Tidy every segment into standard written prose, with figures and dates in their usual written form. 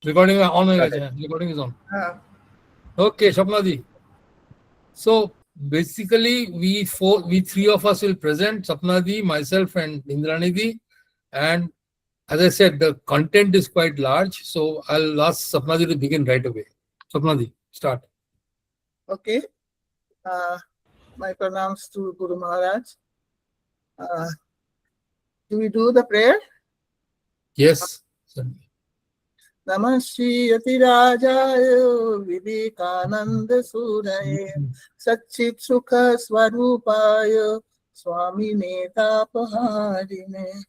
Recording on हो Got गया it. है. Recording is on. Uh, Okay, Shapna ji. So basically, we three of us will present, Sapna ji, myself, and Indrani ji. And as I said, the content is quite large, so I'll ask Sapna ji to begin right away. Sapna ji, start. okay. Uh, my pranams to Guru Maharaj. Uh, do we do the prayer? Yes. Certainly. Namah Shri Yatirajaya Vivekananda Suraye Satchit Sukha Swarupaya Swami Netapaharine.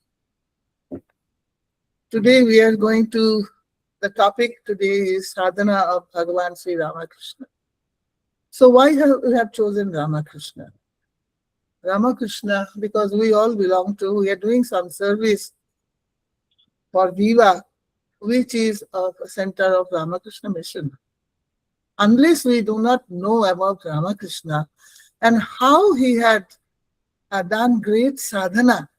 Today we are going to, the topic today is sadhana of Bhagavan Sri Ramakrishna. So why have we have chosen Ramakrishna? Ramakrishna, because we all belong to, we are doing some service for Viva, which is a center of Ramakrishna mission. Unless we do not know about Ramakrishna and how he had done great sadhana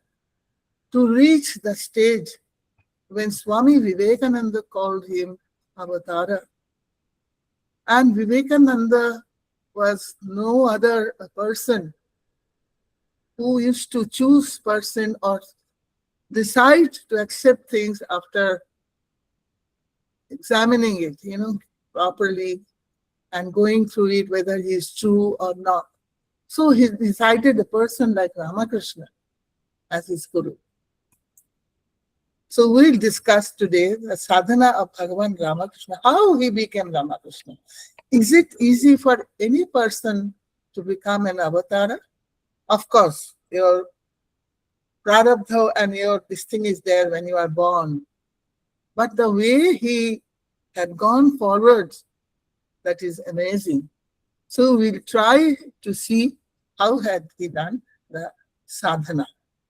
to reach the stage when Swami Vivekananda called him Avatara. And Vivekananda was no other person who used to choose person or decide to accept things after examining it, properly and going through it, whether he is true or not. So he decided a person like Ramakrishna as his guru. So we'll discuss today the sadhana of Bhagavan Ramakrishna, how he became Ramakrishna. Is it easy for any person to become an avatara? Of course, your prarabdha and your this thing is there when you are born. But the way he had gone forward, that is amazing. So we'll try to see how had he done the sadhana,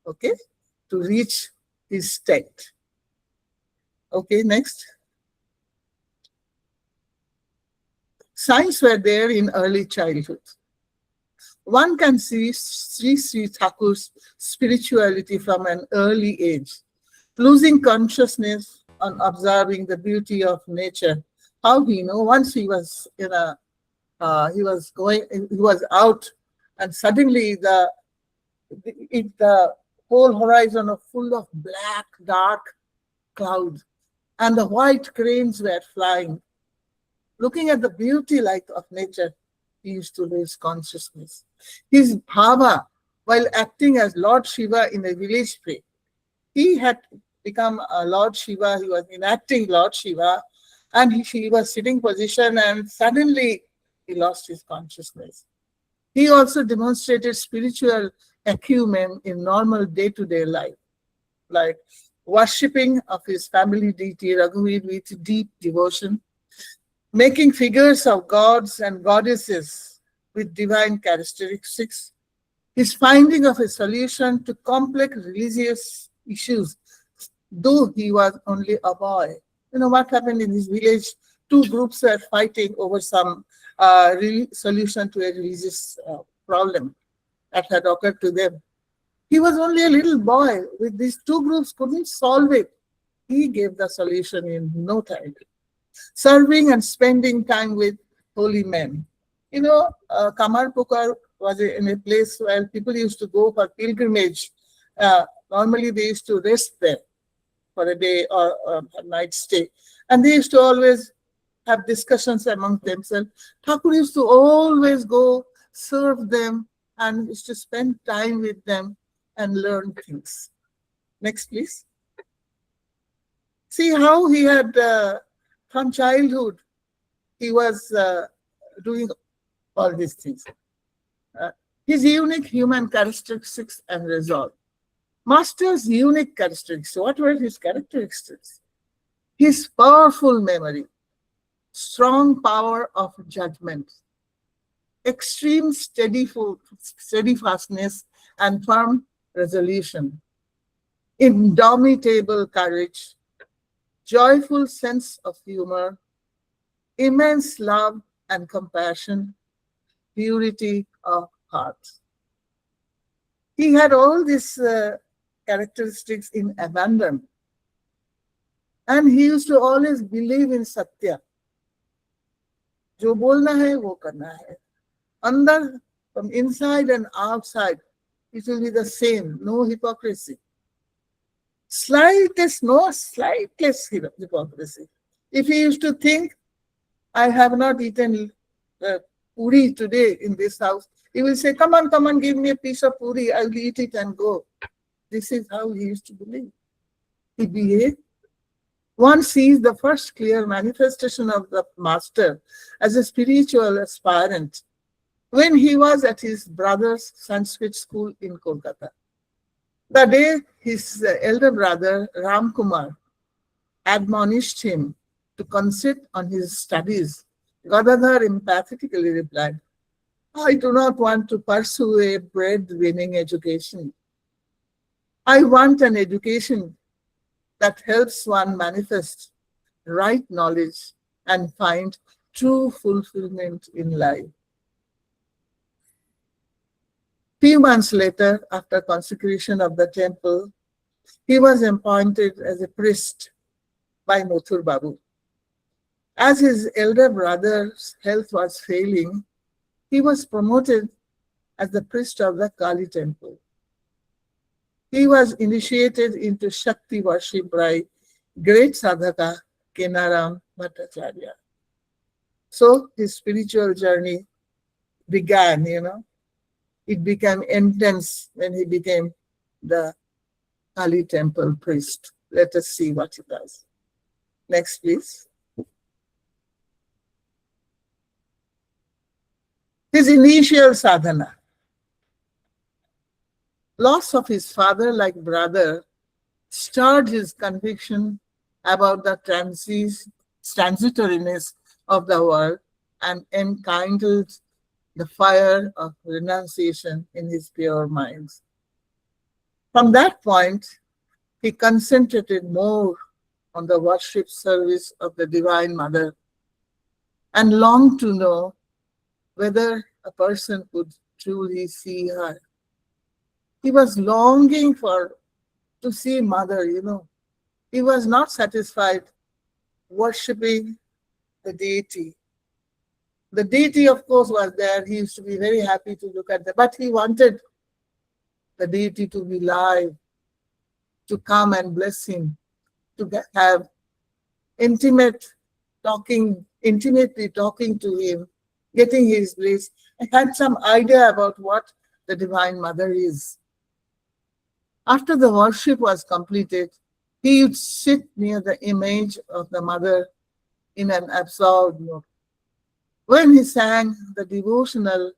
okay, to reach his state. Okay, next. Signs were there in early childhood. One can see Sri Thakur's spirituality from an early age, losing consciousness on observing the beauty of nature. How he know? Once he was he was out, and suddenly the whole horizon was full of black, dark clouds, and the white cranes were flying. Looking at the beauty like of nature, he used to lose consciousness. His bhava, while acting as Lord Shiva in a village play, he had become a Lord Shiva. He was enacting Lord Shiva, and he was sitting position, and suddenly he lost his consciousness. He also demonstrated spiritual acumen in normal day-to-day life, like worshipping of his family deity Raghuveer with deep devotion, making figures of gods and goddesses with divine characteristics, his finding of a solution to complex religious issues, though he was only a boy. You know what happened in his village? Two groups were fighting over some solution to a religious problem that had occurred to them. He was only a little boy. With these two groups couldn't solve it. He gave the solution in no time. Serving and spending time with holy men. Kamar Pukar was in a place where people used to go for pilgrimage. Normally, they used to rest there for a day or a night stay. And they used to always have discussions among themselves. Thakur used to always go serve them and used to spend time with them and learn things. Next, please. See how he had, from childhood, he was doing all these things. His unique human characteristics and resolve. Master's unique characteristics. What were his characteristics? His powerful memory, strong power of judgment, extreme steadfastness and firm resolution, indomitable courage, joyful sense of humor, immense love and compassion, purity of heart. He had all these characteristics in abundance. And he used to always believe in Satya. जो बोलना है वो करना है. Andar, from inside and outside, it will be the same, no hypocrisy. No slightest hypocrisy. If he used to think, I have not eaten puri today in this house, he will say, come on, give me a piece of puri, I will eat it and go. This is how he used to believe. He behaved. One sees the first clear manifestation of the master as a spiritual aspirant when he was at his brother's Sanskrit school in Kolkata. The day his elder brother Ram Kumar admonished him to concentrate on his studies, Gadadhar emphatically replied, I do not want to pursue a bread-winning education. I want an education that helps one manifest right knowledge and find true fulfillment in life. Few months later, after consecration of the temple, he was appointed as a priest by Mathur Babu. As his elder brother's health was failing, he was promoted as the priest of the Kali temple. He was initiated into Shakti worship by great sadhaka Kenaram Bhattacharya. So his spiritual journey began, It became intense when he became the Kali temple priest. Let us see what he does. Next, please. His initial sadhana. Loss of his father like brother stirred his conviction about the transitoriness of the world and enkindled the fire of renunciation in his pure minds. From that point, he concentrated more on the worship service of the Divine Mother and longed to know whether a person could truly see her. He was longing to see Mother, He was not satisfied worshipping the deity. The deity, of course, was there. He used to be very happy to look at that. But he wanted the deity to be live, to come and bless him, to have intimately talking to him, getting his bliss. I had some idea about what the Divine Mother is. After the worship was completed, he would sit near the image of the Mother in an absorbed mood. When he sang the devotional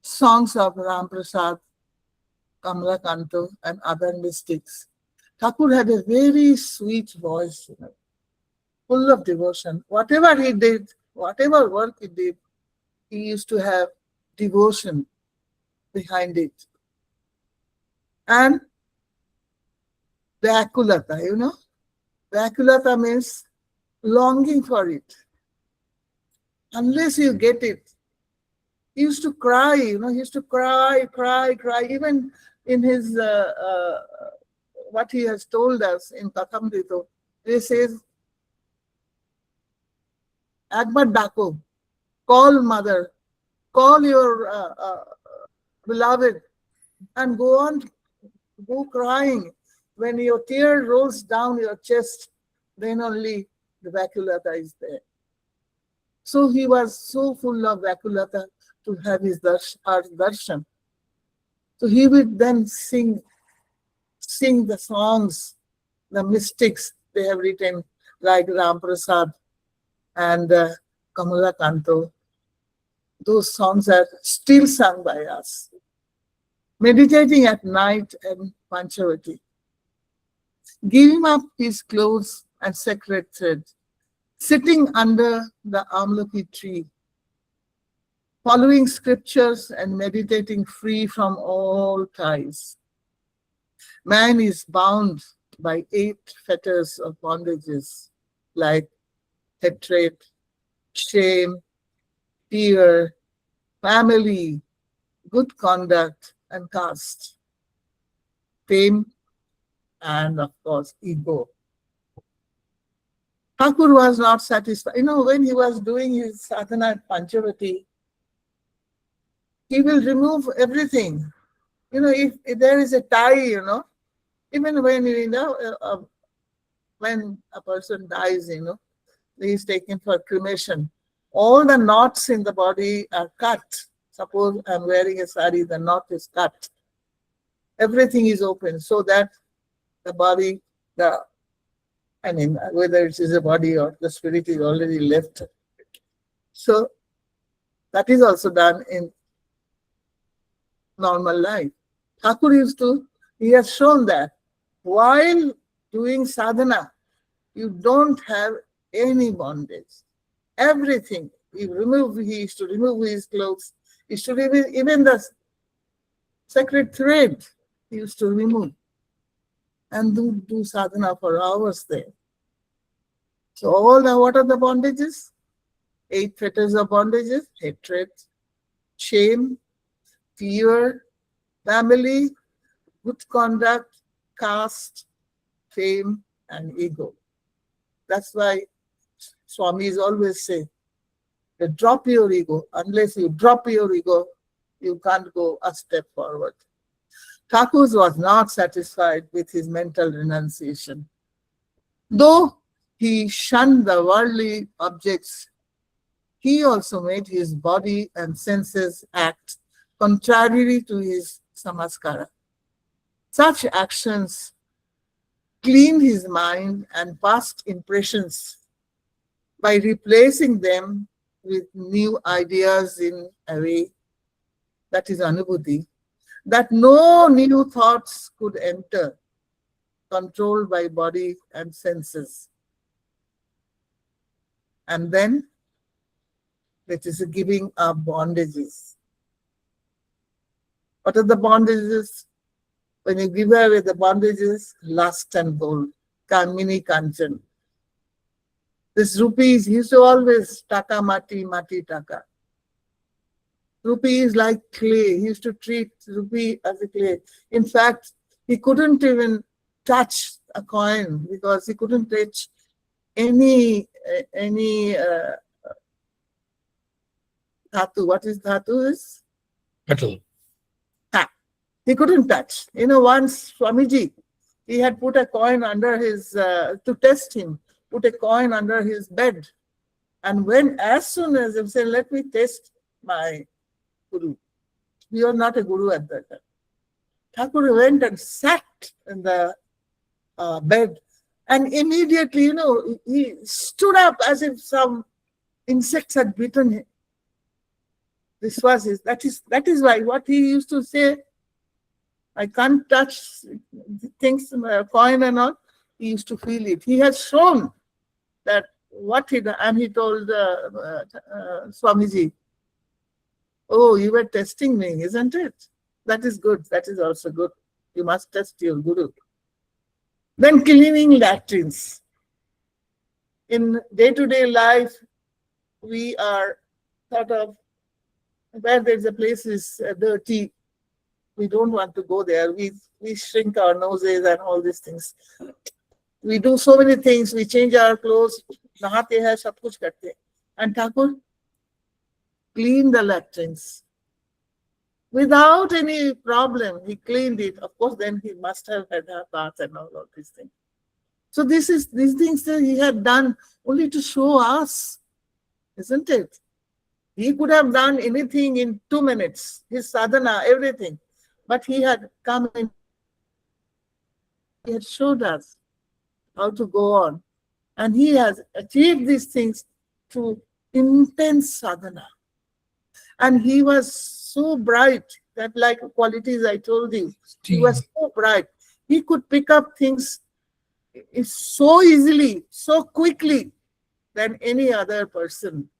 songs of Ram Prasad, Kamala Kanto, and other mystics, Thakur had a very sweet voice, full of devotion. Whatever he did, whatever work he did, he used to have devotion behind it. And Vyakulata, Vyakulata means longing for it. Unless you get it, he used to cry, he used to cry. Even in his, what he has told us in Kathamrito, he says, Akbar Dako, call Mother, call your beloved, and go crying. When your tear rolls down your chest, then only the Vyakulata is there. So he was so full of Vyakulata to have his darshan. So he would then sing the songs, the mystics they have written, like Ram Prasad and Kamala Kanto. Those songs are still sung by us. Meditating at night in Panchavati. Giving up his clothes and sacred thread, sitting under the Amlaki tree, following scriptures and meditating free from all ties. Man is bound by 8 fetters of bondages like hatred, shame, fear, family, good conduct, and caste. Fame, and of course ego. Thakur was not satisfied. When he was doing his sadhana at Panchavati, he will remove everything. If there is a tie, even when a person dies, he is taken for cremation. All the knots in the body are cut. Suppose I'm wearing a sari, the knot is cut. Everything is open so that the body, whether it is a body or the spirit is already left. So that is also done in normal life. Thakur he has shown that while doing sadhana, you don't have any bondage. Everything. He used to remove his clothes. He used to remove even the sacred thread. He used to remove and do sadhana for hours there. So what are the bondages? 8 fetters of bondages: hatred, shame, fear, family, good conduct, caste, fame, and ego. That's why Swamis always say, drop your ego. Unless you drop your ego, you can't go a step forward. Thakur was not satisfied with his mental renunciation. Though he shunned the worldly objects, he also made his body and senses act contrary to his samaskara. Such actions cleaned his mind and past impressions by replacing them with new ideas in a way, that is anubhuti, that no new thoughts could enter, controlled by body and senses. And then that is giving up bondages. What are the bondages? When you give away the bondages, lust and gold, kamini kanchan. This rupees, he used to always taka mati, mati taka. Rupee is like clay. He used to treat rupee as a clay. In fact, he couldn't even touch a coin because he couldn't touch any dhatu. What is dhatu is? Metal. He couldn't touch. Once Swamiji, he had put a coin under his, to test him, put a coin under his bed. And as soon as he said, let me test my guru. We were not a guru at that time. Thakur went and sat in the bed. And immediately, he stood up as if some insects had bitten him. This was that is why what he used to say, I can't touch things, coin and all. He used to feel it. He has shown that what he done, and he told Swamiji, oh, you were testing me, isn't it? That is good. That is also good. You must test your guru. Then cleaning latrines. In day-to-day life, we are sort of, where there's a place is dirty, we don't want to go there. We shrink our noses and all these things. We do so many things. We change our clothes. Nahate hai, sab kuch karte. And Thakur cleaned the latrines without any problem. He cleaned it. Of course, then he must have had a bath and all of these things. So these things that he had done only to show us, isn't it? He could have done anything in 2 minutes. His sadhana, everything. But he had come in, he had showed us how to go on. And he has achieved these things through intense sadhana. And he was so bright, that like qualities I told you, he was so bright. He could pick up things so easily, so quickly than any other person.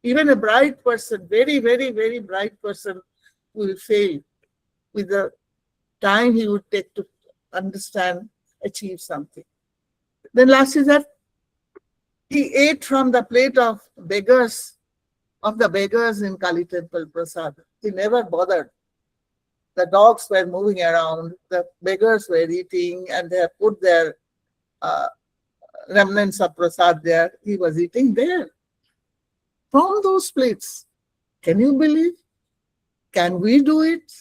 Even a bright person, very, very, very bright person will fail with the time he would take to understand, achieve something. Then last is that he ate from the plate of the beggars in Kali temple prasad. He never bothered The dogs were moving around, the beggars were eating, and they had put their remnants of prasad there. He was eating there from those plates. Can you believe? Can we do it?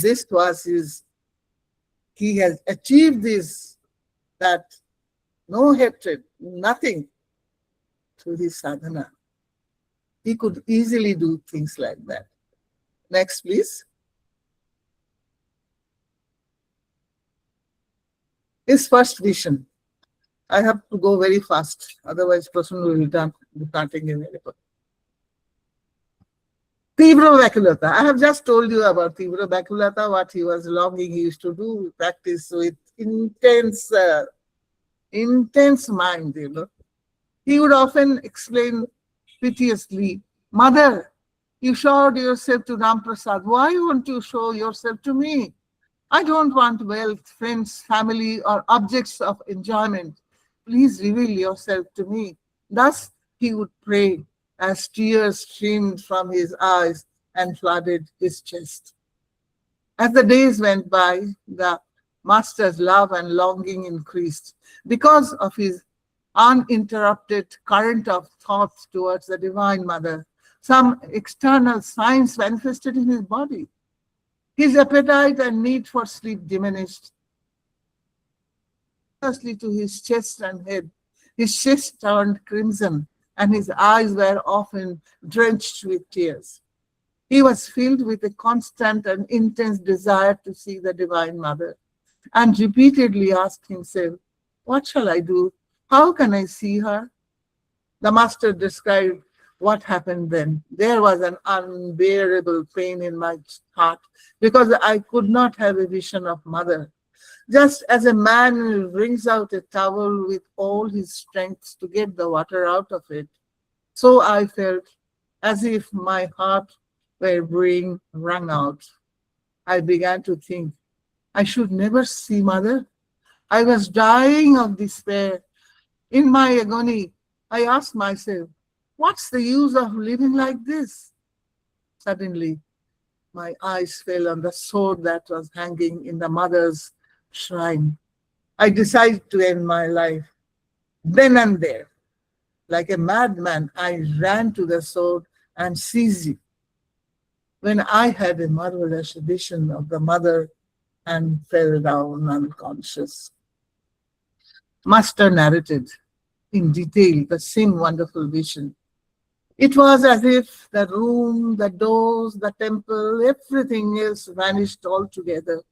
This was his, he has achieved this, that no hatred, nothing, through his sadhana. He could easily do things like that. Next, please. His first vision. I have to go very fast, otherwise person will be departing in very quick. Tivra Vakulata. I have just told you about Tivra Vakulata, what he was longing. He used to do practice with intense mind, you know. He would often explain piteously, Mother, you showed yourself to Ram Prasad. Why won't you show yourself to me? I don't want wealth, friends, family, or objects of enjoyment. Please reveal yourself to me. Thus he would pray as tears streamed from his eyes and flooded his chest. As the days went by, the master's love and longing increased because of his uninterrupted current of thoughts towards the Divine Mother. Some external signs manifested in his body. His appetite and need for sleep diminished. Firstly to his chest and head, his chest turned crimson, and his eyes were often drenched with tears. He was filled with a constant and intense desire to see the Divine Mother, and repeatedly asked himself, what shall I do? How can I see her? The master described what happened then. There was an unbearable pain in my heart because I could not have a vision of Mother. Just as a man wrings out a towel with all his strength to get the water out of it, so I felt as if my heart were being wrung out. I began to think, I should never see Mother. I was dying of despair. In my agony, I asked myself, what's the use of living like this? Suddenly, my eyes fell on the sword that was hanging in the Mother's shrine. I decided to end my life. Then and there, like a madman, I ran to the sword and seized it. When I had a marvelous vision of the Mother and fell down unconscious. Master narrated in detail the same wonderful vision. It was as if the room, the doors, the temple, everything else vanished altogether,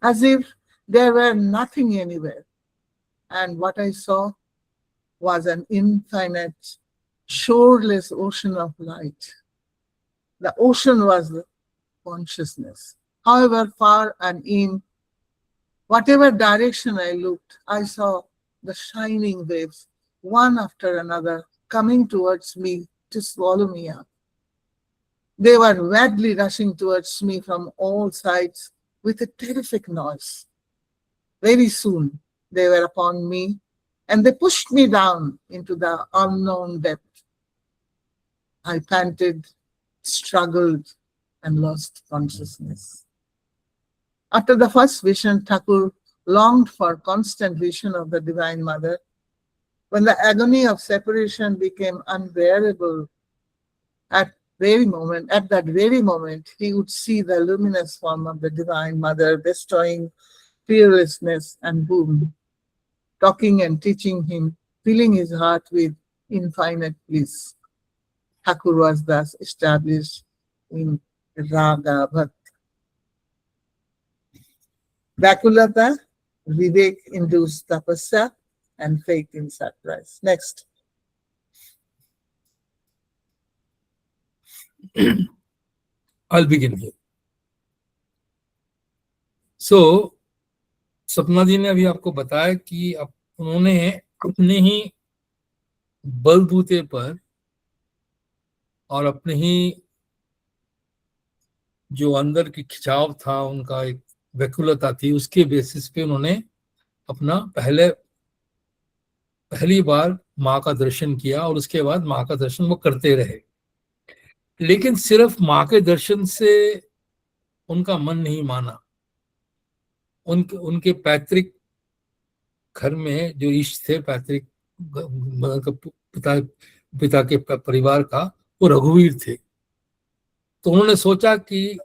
as if there were nothing anywhere. And what I saw was an infinite, shoreless ocean of light. The ocean was the consciousness. However far and in whatever direction I looked, I saw the shining waves, one after another, coming towards me to swallow me up. They were madly rushing towards me from all sides with a terrific noise. Very soon they were upon me, and they pushed me down into the unknown depth. I panted, struggled, and lost consciousness. After the first vision, Thakur longed for constant vision of the Divine Mother. When the agony of separation became unbearable, at that very moment, he would see the luminous form of the Divine Mother bestowing fearlessness and boon, talking and teaching him, filling his heart with infinite bliss. Thakur was thus established in Raga Bhakti. Vakulata, Vivek-induced tapasya, and faith in sunrise. Next. I'll begin here. So, सपना जी ने अभी आपको बताया कि उन्होंने अपने ही बलबूते पर और अपने ही जो अंदर की खिंचाव था, उनका एक व्याकुलता थी, उसके बेसिस पे उन्होंने अपना पहली बार माँ का दर्शन किया और उसके बाद माँ का दर्शन वो करते रहे। लेकिन सिर्फ माँ के दर्शन से उनका मन नहीं माना। उनके उनके पैतृक घर में जो इष्ट थे, पैतृक पिता पिता के परिवार का, वो रघुवीर थे। तो उन्होंने सोचा कि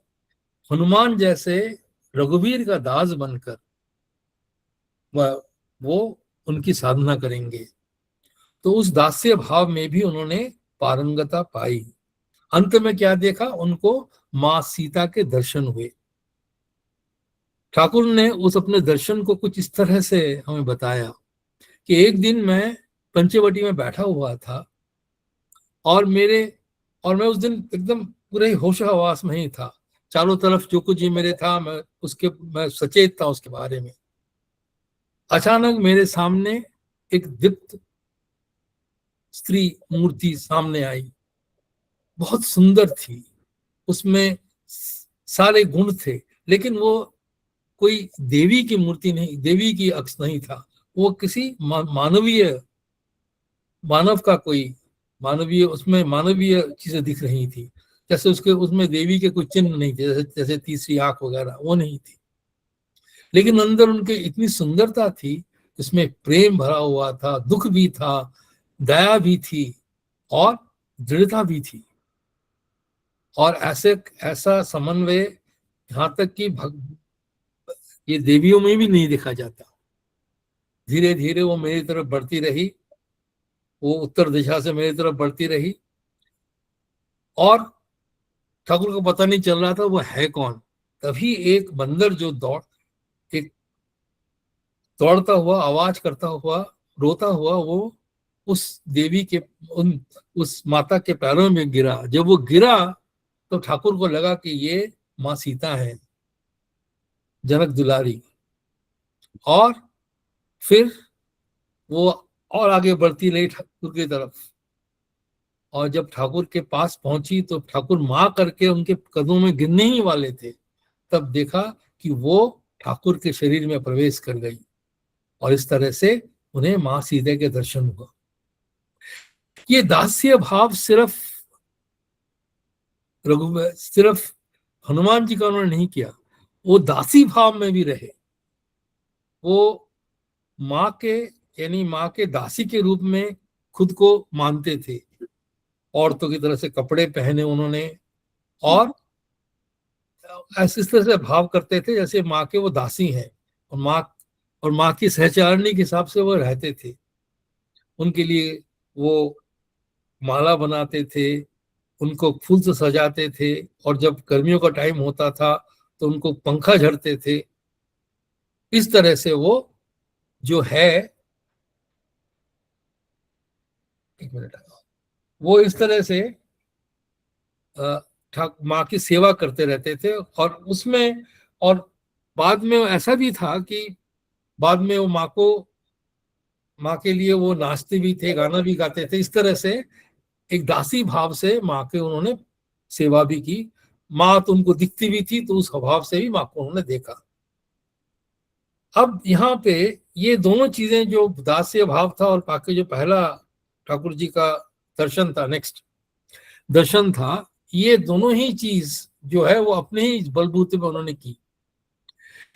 हनुमान जैसे रघुवीर का दास बनकर वो उनकी साधना करेंगे। तो उस दास्य भाव में भी उन्होंने पारंगता पाई। अंत में क्या देखा, उनको मां सीता के दर्शन हुए। ठाकुर ने उस अपने दर्शन को कुछ इस तरह से हमें बताया कि एक दिन मैं पंचवटी में बैठा हुआ था और मैं उस दिन एकदम पूरे होश हवास में ही था। चारों तरफ जो कुछ मेरे था, मैं सचेत था उसके बारे में। अचानक मेरे सामने एक दीप्त स्त्री मूर्ति सामने आई। बहुत सुंदर थी, उसमें सारे गुण थे, लेकिन वो कोई देवी की मूर्ति नहीं, देवी की अक्ष नहीं था। वो किसी मानव का कोई उसमें मानवीय चीजें दिख रही थी। जैसे उसमें देवी के कोई चिन्ह नहीं थे, जैसे तीसरी आंख वगैरह वो नहीं थी। लेकिन अंदर उनके इतनी सुंदरता थी, इसमें प्रेम भरा हुआ था, दुख भी था, दया भी थी और दृढ़ता भी थी। और ऐसा समन्वय यहाँ तक कि ये देवियों में भी नहीं देखा जाता। धीरे धीरे वो मेरी तरफ बढ़ती रही, वो उत्तर दिशा से मेरी तरफ बढ़ती रही और ठाकुर को पता नहीं चल रहा था वो है कौन। तभी एक बंदर जो दौड़ता हुआ, आवाज करता हुआ, रोता हुआ, वो उस देवी के उस माता के पैरों में गिरा। जब वो गिरा तो ठाकुर को लगा कि ये माँ सीता है, जनक दुलारी। और फिर वो और आगे बढ़ती रही ठाकुर की तरफ। और जब ठाकुर के पास पहुंची तो ठाकुर माँ करके उनके कदमों में गिरने ही वाले थे, तब देखा कि वो ठाकुर के शरीर में प्रवेश कर गई। और इस तरह से उन्हें माँ सीता के दर्शन हुआ। ये दास्य भाव सिर्फ हनुमान जी का उन्होंने नहीं किया, वो दासी भाव में भी रहे। वो माँ के दासी के रूप में खुद को मानते थे। औरतों की तरह से कपड़े पहने उन्होंने, और इस तरह से भाव करते थे जैसे माँ के वो दासी हैं, और माँ की सहचारणी के हिसाब से वो रहते थे। उनके लिए वो माला बनाते थे, उनको फूल से सजाते थे, और जब गर्मियों का टाइम होता था तो उनको पंखा झड़ते थे। इस तरह से वो जो है, एक मिनट, वो इस तरह से माँ की सेवा करते रहते थे। और बाद में ऐसा भी था कि बाद में वो माँ के लिए वो नाचते भी थे, गाना भी गाते थे। इस तरह से एक दासी भाव से माँ के उन्होंने सेवा भी की। माँ तो उनको दिखती भी थी, तो उस अभाव से भी माँ को उन्होंने देखा। अब यहाँ पे ये दोनों चीजें, जो दास्य भाव था और बाकी जो पहला ठाकुर जी का दर्शन था, नेक्स्ट दर्शन था, ये दोनों ही चीज जो है वो अपने ही बलबूते पे उन्होंने की।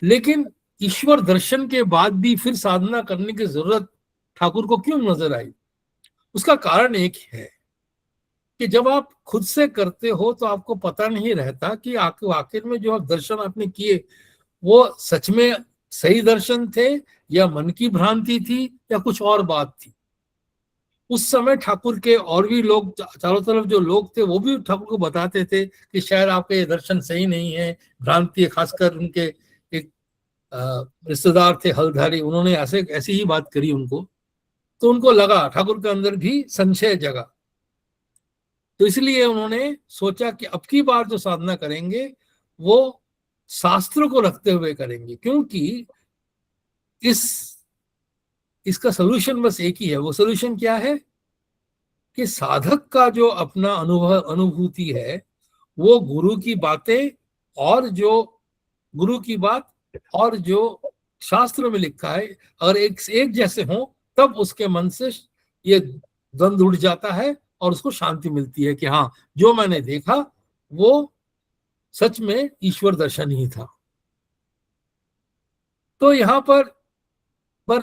लेकिन ईश्वर दर्शन के बाद भी फिर साधना करने की जरूरत ठाकुर को क्यों नजर आई? उसका कारण एक है कि जब आप खुद से करते हो तो आपको पता नहीं रहता कि आखिर में जो आप दर्शन आपने किए वो सच में सही दर्शन थे, या मन की भ्रांति थी, या कुछ और बात थी। उस समय ठाकुर के और भी लोग, चारों तरफ जो लोग थे, वो भी ठाकुर को बताते थे कि शायद आपके ये दर्शन सही नहीं है, भ्रांति है। खासकर उनके एक रिश्तेदार थे हलधारी, उन्होंने ऐसी ही बात करी उनको। तो उनको लगा, ठाकुर के अंदर भी संशय जगा। तो इसलिए उन्होंने सोचा कि अब की बार जो साधना करेंगे वो शास्त्र को रखते हुए करेंगे, क्योंकि इसका सोल्यूशन बस एक ही है। वो सोल्यूशन क्या है कि साधक का जो अपना अनुभूति है, वो गुरु की बातें और जो शास्त्र में लिखा है, अगर एक जैसे हो, तब उसके मन से ये द्वंद्व उड़ जाता है और उसको शांति मिलती है कि हाँ, जो मैंने देखा वो सच में ईश्वर दर्शन ही था। तो यहाँ पर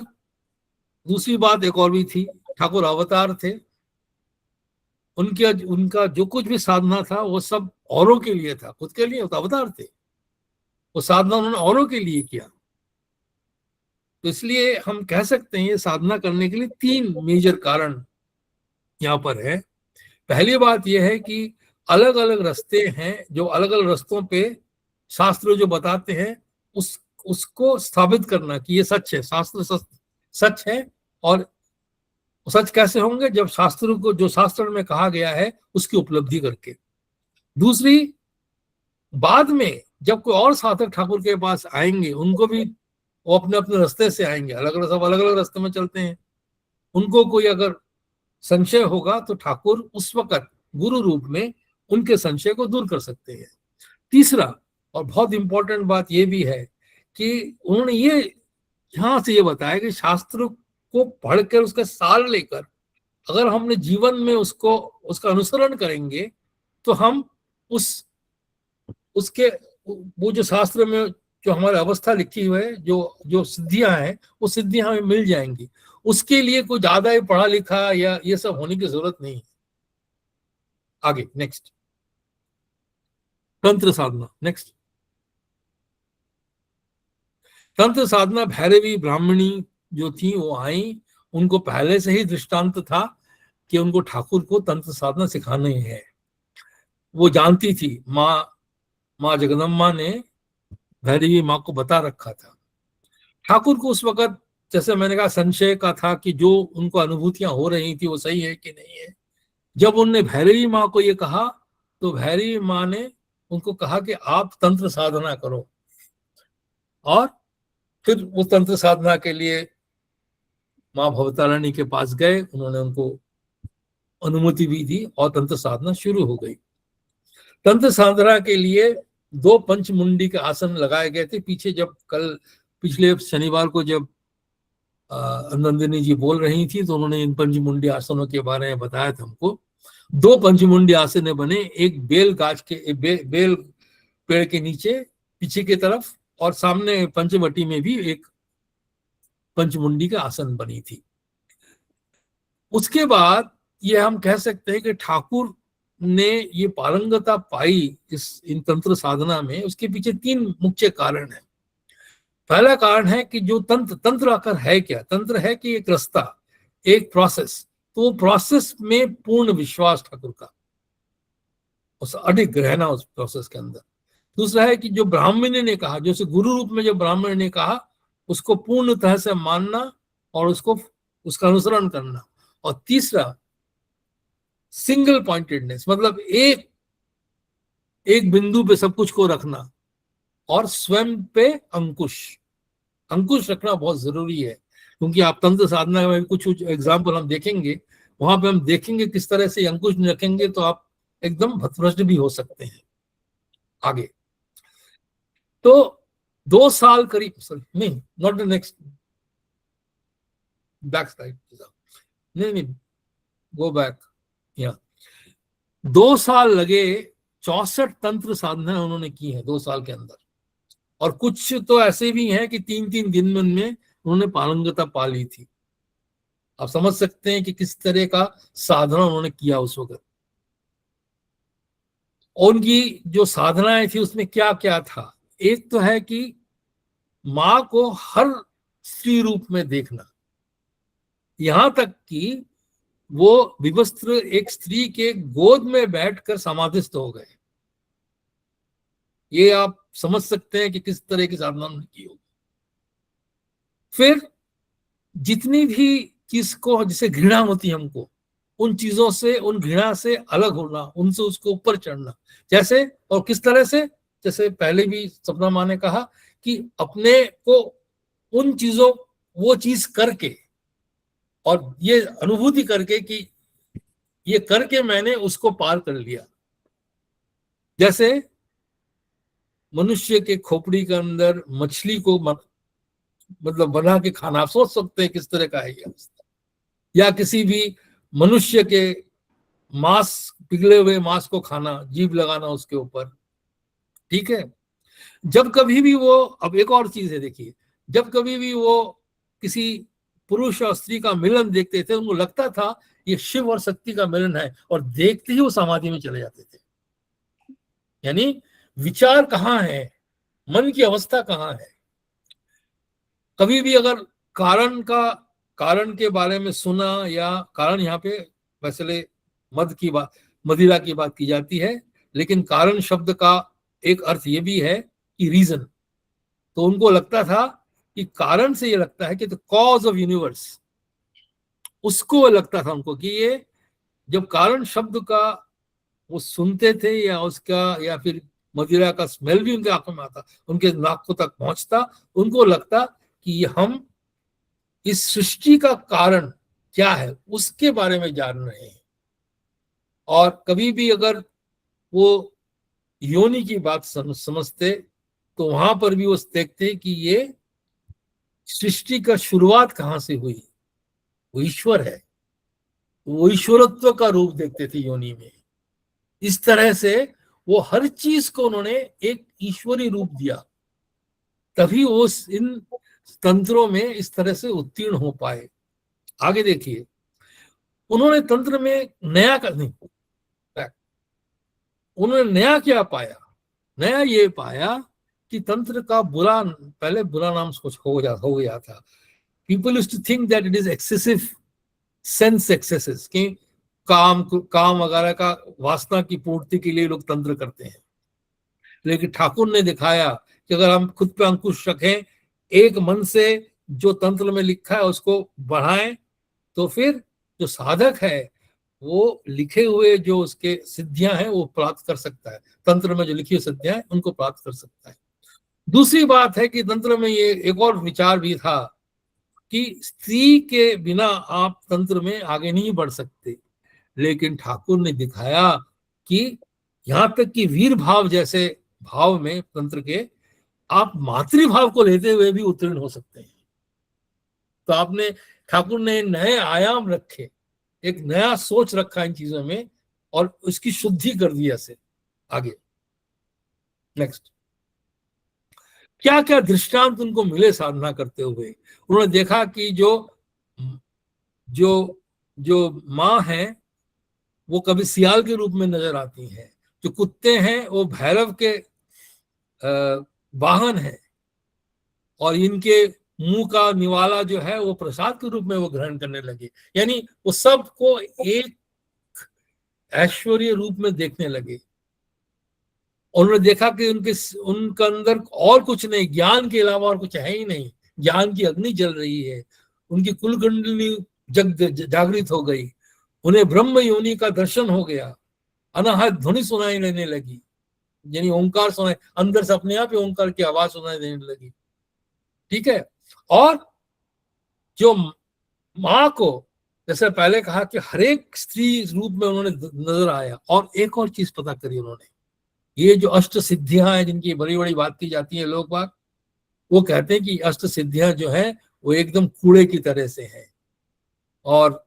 दूसरी बात एक और भी थी, ठाकुर अवतार थे, उनका जो कुछ भी साधना था वो सब औरों के लिए था, खुद के लिए वो तो अवतार थे, वो साधना उन्होंने औरों के लिए किया। तो इसलिए हम कह सकते हैं ये साधना करने के लिए 3 मेजर कारण यहाँ पर है। पहली बात यह है कि अलग अलग रास्ते हैं, जो अलग अलग रास्तों पे शास्त्र जो बताते हैं उसको स्थापित करना कि ये सच है, शास्त्र सच है। और सच कैसे होंगे? जब शास्त्र को, जो शास्त्र में कहा गया है उसकी उपलब्धि करके। दूसरी, बाद में जब कोई और साधक ठाकुर के पास आएंगे, उनको भी वो अपने अपने रास्ते से आएंगे, अलग अलग रास्ते में चलते हैं, उनको कोई अगर संशय होगा तो ठाकुर उस वक्त गुरु रूप में उनके संशय को दूर कर सकते हैं। तीसरा और बहुत इंपॉर्टेंट बात यह भी है कि उन्होंने ये यहां से ये बताया कि शास्त्र को पढ़कर उसका सार लेकर अगर हमने जीवन में उसका अनुसरण करेंगे तो हम उसके वो जो शास्त्र में जो हमारी अवस्था लिखी हुई है, जो सिद्धियां हैं, वो सिद्धियां हमें मिल जाएंगी। उसके लिए कोई ज्यादा ही पढ़ा लिखा या ये सब होने की जरूरत नहीं है। आगे नेक्स्ट, तंत्र साधना। नेक्स्ट, तंत्र साधना, भैरवी ब्राह्मणी जो थी वो आई, उनको पहले से ही दृष्टांत था कि उनको ठाकुर को तंत्र साधना सिखाना ही है। वो जानती थी, माँ जगदम्बा ने भैरवी माँ को बता रखा था। ठाकुर को उस वक्त, जैसे मैंने कहा, संशय का था कि जो उनको अनुभूतियां हो रही थी वो सही है कि नहीं है। जब उनने भैरवी माँ को ये कहा तो भैरवी माँ ने उनको कहा कि आप तंत्र साधना करो, और फिर वो तंत्र साधना के लिए माँ भवतारिणी के पास गए, उन्होंने उनको अनुमति भी दी और तंत्र साधना शुरू हो गई। तंत्र साधना के लिए 2 पंचमुंडी के आसन लगाए गए थे। पीछे जब पिछले शनिवार को जब नंदिनी जी बोल रही थी तो उन्होंने इन पंचमुंडी आसनों के बारे में बताया था हमको। 2 पंचमुंडी आसन बने, एक बेल गाछ के बेल पेड़ के नीचे पीछे की तरफ, और सामने पंचवटी में भी एक पंचमुंडी का आसन बनी थी। उसके बाद ये हम कह सकते हैं कि ठाकुर ने ये पारंगता पाई इन तंत्र साधना में। उसके पीछे 3 मुख्य कारण है। पहला कारण है कि जो तंत्र आकर है क्या? तंत्र है कि एक रास्ता, एक प्रोसेस। तो प्रोसेस में पूर्ण विश्वास ठाकुर का, उस अडिग रहना उस प्रोसेस के अंदर। दूसरा है कि जो ब्राह्मणी ने कहा, जो गुरु रूप में जो ब्राह्मण ने कहा, उसको पूर्ण तरह से मानना और उसका अनुसरण करना। और तीसरा, सिंगल पॉइंटेडनेस, मतलब एक बिंदु पे सब कुछ को रखना, और स्वयं पे अंकुश रखना बहुत जरूरी है। क्योंकि आप तंत्र साधना में कुछ एग्जाम्पल हम देखेंगे, वहां पे हम देखेंगे किस तरह से अंकुश रखेंगे तो आप एकदम भ्रष्ट भी हो सकते हैं। आगे तो 2 साल करीब, नहीं, not the next, back side, नहीं, गो बैक। यहाँ 2 साल लगे, 64 तंत्र साधना उन्होंने की है 2 साल के अंदर। और कुछ तो ऐसे भी हैं कि 3-3 दिन में उन्होंने पारंगता पा ली थी। आप समझ सकते हैं कि किस तरह का साधना उन्होंने किया उस वक्त। उनकी जो साधनाएं थी उसमें क्या क्या था? एक तो है कि माँ को हर स्त्री रूप में देखना, यहां तक कि वो विवस्त्र एक स्त्री के गोद में बैठकर समाधिस्थ हो गए। ये आप समझ सकते हैं कि किस तरह की साधना उन्होंने की होगी। फिर जितनी भी चीज को जिसे घृणा होती है हमको, उन चीजों से, उन घृणा से अलग होना, उनसे उसको ऊपर चढ़ना। जैसे और किस तरह से? जैसे पहले भी सपना माँ ने कहा कि अपने को उन चीजों, वो चीज करके और ये अनुभूति करके कि ये करके मैंने उसको पार कर लिया। जैसे मनुष्य के खोपड़ी के अंदर मछली को मतलब बना के खाना, आप सोच सकते हैं किस तरह का है ये अवस्था। या किसी भी मनुष्य के मांस, पिघले हुए मांस को खाना, जीभ लगाना उसके ऊपर, ठीक है। जब कभी भी वो, अब एक और चीज है देखिए, जब कभी भी वो किसी पुरुष और स्त्री का मिलन देखते थे, उनको लगता था ये शिव और शक्ति का मिलन है, और देखते ही वो समाधि में चले जाते थे। यानी विचार कहाँ है, मन की अवस्था कहाँ है। कभी भी अगर कारण के बारे में सुना, या कारण यहाँ पे वैसे मदिरा की बात की जाती है, लेकिन कारण शब्द का एक अर्थ ये भी है कि रीजन। तो उनको लगता था कि कारण से ये लगता है कि द कॉज ऑफ यूनिवर्स, उसको लगता था उनको कि ये, जब कारण शब्द का वो सुनते थे, या उसका, या फिर मदिरा का स्मेल भी उनके आंखों में आता, उनके नाकों तक पहुंचता, उनको लगता कि ये हम इस सृष्टि का कारण क्या है उसके बारे में जान रहे हैं। और कभी भी अगर वो योनि की बात समझते, तो वहां पर भी वो देखते कि ये सृष्टि का शुरुआत कहां से हुई, वो ईश्वर है, वो ईश्वरत्व का रूप देखते थे योनि में। इस तरह से वो हर चीज को उन्होंने एक ईश्वरी रूप दिया, तभी वो इन तंत्रों में इस तरह से उत्तीर्ण हो पाए। आगे देखिए, उन्होंने तंत्र में नया नहीं, उन्होंने नया क्या पाया, नया ये पाया कि तंत्र का पहले बुरा नाम कुछ हो गया था। People used to think that it is excessive sense excesses, कि काम वगैरह का वासना की पूर्ति के लिए लोग तंत्र करते हैं। लेकिन ठाकुर ने दिखाया कि अगर हम खुद पे अंकुश रखें, एक मन से जो तंत्र में लिखा है उसको बढ़ाएं, तो फिर जो साधक है वो लिखे हुए जो उसके सिद्धियां हैं वो प्राप्त कर सकता है। तंत्र में जो लिखी हुई सिद्धियां हैं उनको प्राप्त कर सकता है। दूसरी बात है कि तंत्र में ये एक और विचार भी था कि स्त्री के बिना आप तंत्र में आगे नहीं बढ़ सकते। लेकिन ठाकुर ने दिखाया कि यहां तक कि वीर भाव जैसे भाव में तंत्र के आप मातृभाव को लेते हुए भी उत्तीर्ण हो सकते हैं। तो आपने, ठाकुर ने नए आयाम रखे, एक नया सोच रखा इन चीजों में, और उसकी शुद्धि कर दिया से आगे। नेक्स्ट, क्या क्या दृष्टांत उनको मिले साधना करते हुए। उन्होंने देखा कि जो जो जो माँ है वो कभी सियाल के रूप में नजर आती हैं, जो कुत्ते हैं वो भैरव के वाहन है, और इनके मुंह का निवाला जो है वो प्रसाद के रूप में वो ग्रहण करने लगे। यानी वो सबको एक ऐश्वर्य रूप में देखने लगे। उन्होंने देखा कि उनके अंदर और कुछ नहीं, ज्ञान के अलावा और कुछ है ही नहीं। ज्ञान की अग्नि जल रही है, उनकी कुलकुंडली जागृत हो गई, उन्हें ब्रह्म योनि का दर्शन हो गया, अनाहत ध्वनि सुनाई देने लगी, यानी ओंकार सुनाई, अंदर से अपने आप ही ओंकार की आवाज सुनाई देने लगी। ठीक है। और जो माँ को, जैसे पहले कहा कि हर एक स्त्री रूप में उन्होंने नजर आया। और एक और चीज पता करी उन्होंने, ये जो अष्ट सिद्धियां हैं जिनकी बड़ी बड़ी बात की जाती है, लोग बात वो कहते हैं कि अष्ट सिद्धियां जो है वो एकदम कूड़े की तरह से हैं, और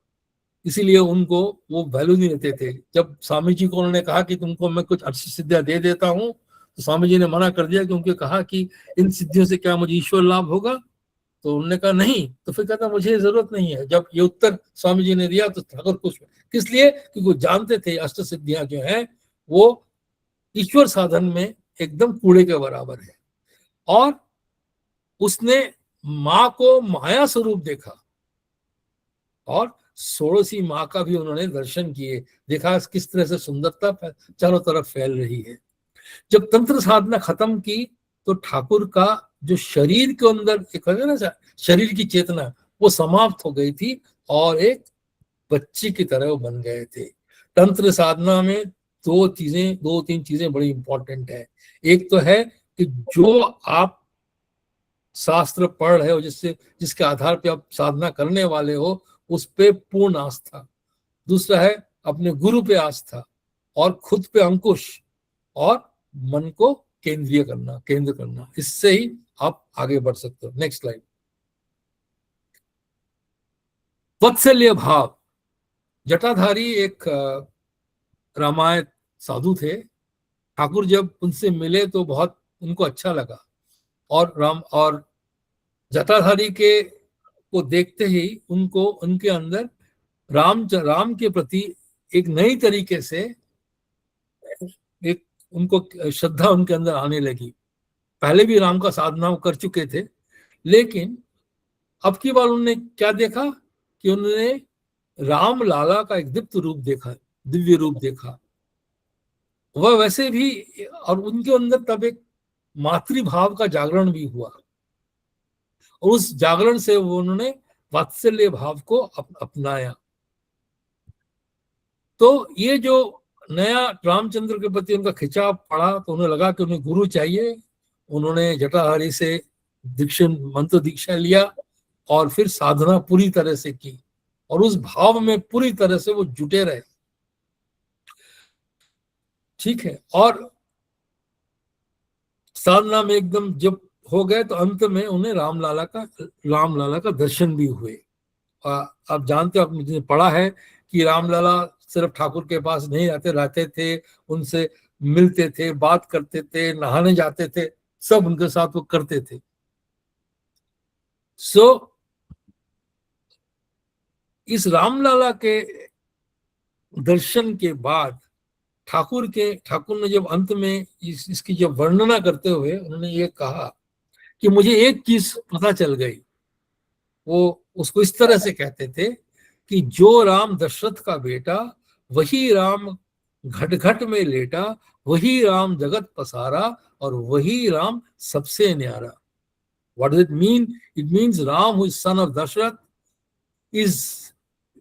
इसीलिए उनको वो वैल्यू नहीं देते थे। जब स्वामी जी को उन्होंने कहा कि तुमको मैं कुछ अष्ट सिद्धियां दे देता हूँ, तो स्वामी जी ने मना कर दिया, क्योंकि कहा कि इन सिद्धियों से क्या मुझे ईश्वर लाभ होगा। तो उन्होंने कहा नहीं। तो फिर कहता मुझे जरूरत नहीं है। जब ये उत्तर स्वामी जी ने दिया तो ठाकुर खुश हुए। किस लिए? क्योंकि वो जानते थे अष्ट सिद्धियां जो है वो ईश्वर साधन में एकदम कूड़े के बराबर है। और उसने माँ को माया स्वरूप देखा, और षोड़शी माँ का भी उन्होंने दर्शन किए, देखा किस तरह से सुंदरता चारों तरफ फैल रही है। जब तंत्र साधना खत्म की तो ठाकुर का जो शरीर के अंदर एक है ना शरीर की चेतना, वो समाप्त हो गई थी, और एक बच्ची की तरह वो बन गए थे। तंत्र साधना में दो तीन चीजें बड़ी इंपॉर्टेंट है। एक तो है कि जो आप शास्त्र पढ़ रहे हो, जिसके आधार पे आप साधना करने वाले हो, उस पे पूर्ण आस्था। दूसरा है अपने गुरु पे आस्था, और खुद पे अंकुश, और मन को केंद्र करना। इससे ही आप आगे बढ़ सकते हो। Next slide. वत्सल्य भाव। जटाधारी एक रामायण साधु थे, ठाकुर जब उनसे मिले तो बहुत उनको अच्छा लगा, और राम और जटाधारी के को देखते ही उनको उनके अंदर राम के प्रति एक नई तरीके से एक उनको श्रद्धा उनके अंदर आने लगी। पहले भी राम का साधना कर चुके थे, लेकिन अब की बार उन्होंने क्या देखा कि उन्होंने राम लाला का एक दीप्त रूप देखा, दिव्य रूप देखा। वह वैसे भी, और उनके अंदर तब एक मातृभाव का जागरण भी हुआ, और उस जागरण से वो उन्होंने वात्सल्य भाव को अपनाया। तो ये जो नया रामचंद्र के प्रति उनका खिंचाव पड़ा, तो उन्हें लगा कि उन्हें गुरु चाहिए। उन्होंने जटाधारी से मंत्र दीक्षा लिया और फिर साधना पूरी तरह से की, और उस भाव में पूरी तरह से वो जुटे रहे। ठीक है, और साधना में एकदम जब हो गए तो अंत में उन्हें राम लाला का दर्शन भी हुए। आप जानते हो, आपने पढ़ा है कि रामलाला सिर्फ ठाकुर के पास नहीं रहते थे, उनसे मिलते थे, बात करते थे, नहाने जाते थे, सब उनके साथ वो करते थे। इस रामलाला के दर्शन के बाद ठाकुर ने जब अंत में इसकी जब वर्णना करते हुए उन्होंने ये कहा कि मुझे एक चीज पता चल गई। वो उसको इस तरह से कहते थे कि जो राम दशरथ का बेटा, वही राम घट घट में लेटा, वही राम जगत पसारा, और वही राम सबसे न्यारा। What does it mean? It means Ram, who is son of Dashrath, is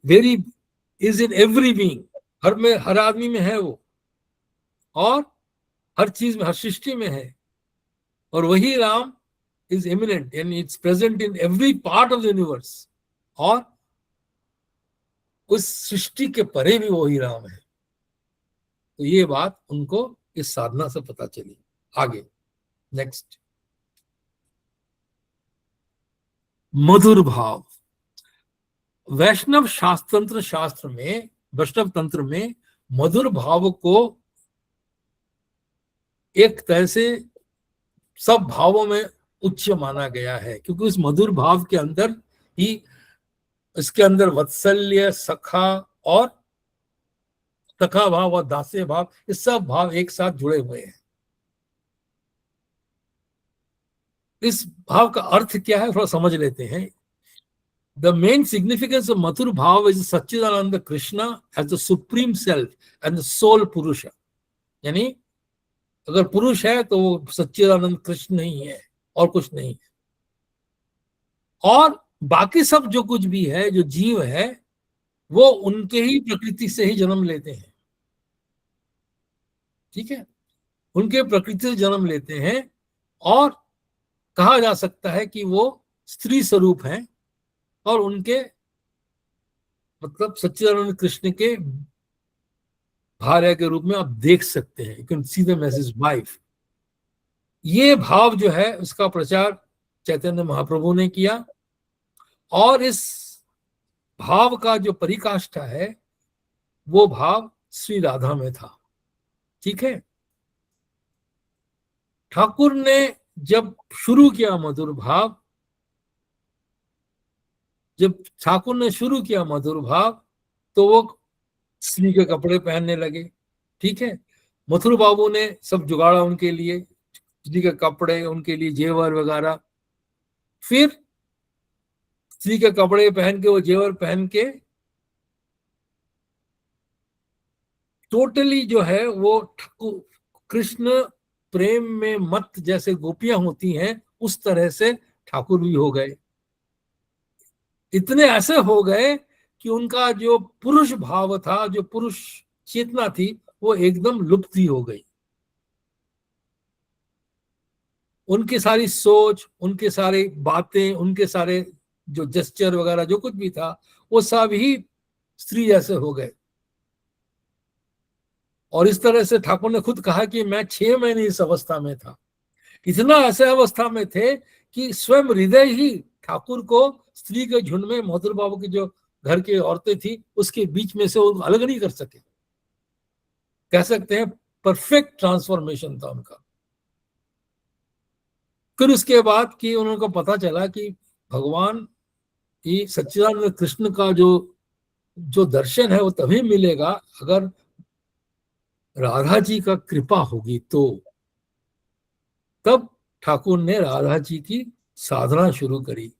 in every being. हर आदमी में है वो, और हर चीज में, हर सृष्टि में है। और वही Ram is immanent and it's present in every part of the universe. और उस सृष्टि के परे भी वही राम है। तो ये बात उनको इस साधना से पता चली। आगे नेक्स्ट, मधुर भाव। वैष्णव शास्त्र में, वैष्णव तंत्र में मधुर भाव को एक तरह से सब भावों में उच्च माना गया है, क्योंकि उस मधुर भाव के अंदर ही, इसके अंदर वत्सल्य, सखा भाव और दास्य भाव, ये सब भाव एक साथ जुड़े हुए हैं। इस भाव का अर्थ क्या है, थोड़ा समझ लेते हैं। The main significance of Mathur Bhav is Satchidananda Krishna as the supreme self and the soul Purusha. यानी अगर पुरुष है तो वो सच्चिदानंद कृष्ण नहीं है और कुछ नहीं है, और बाकी सब जो कुछ भी है, जो जीव है, वो उनके ही प्रकृति से ही जन्म लेते हैं। ठीक है, उनके प्रकृति से जन्म लेते हैं, और कहा जा सकता है कि वो स्त्री स्वरूप हैं, और उनके मतलब सच्चिदानंद कृष्ण के भार्या के रूप में आप देख सकते हैं। You can see them as his wife. ये भाव जो है उसका प्रचार चैतन्य महाप्रभु ने किया, और इस भाव का जो परिकाष्ठा है वो भाव श्री राधा में था। ठीक है, ठाकुर ने जब शुरू किया मधुर भाव, तो वो स्त्री के कपड़े पहनने लगे। ठीक है, मथुर बाबू ने सब जुगाड़ा उनके लिए, स्त्री के कपड़े, उनके लिए जेवर वगैरह। फिर स्त्री के कपड़े पहन के, वो जेवर पहन के टोटली जो है वो कृष्ण प्रेम में मत जैसे गोपियां होती हैं, उस तरह से ठाकुर भी हो गए। इतने ऐसे हो गए कि उनका जो पुरुष भाव था, जो पुरुष चेतना थी, वो एकदम लुप्त ही हो गई। उनकी सारी सोच, उनके सारी बातें, उनके सारे जो जेस्चर वगैरह जो कुछ भी था, वो सब ही स्त्री जैसे हो गए। और इस तरह से ठाकुर ने खुद कहा कि मैं 6 महीने इस अवस्था में था। इतना ऐसे अवस्था में थे कि स्वयं हृदय ही ठाकुर को स्त्री के झुंड में, मधुर बाबू की जो घर की औरतें थी उसके बीच में से वो अलग नहीं कर सके। कह सकते हैं परफेक्ट ट्रांसफॉर्मेशन था उनका। फिर उसके बाद कि उनको पता चला कि भगवान ये सच्चिदानंद कृष्ण का जो जो दर्शन है वो तभी मिलेगा अगर राधा जी का कृपा होगी। तो तब ठाकुर ने राधा जी की साधना शुरू करी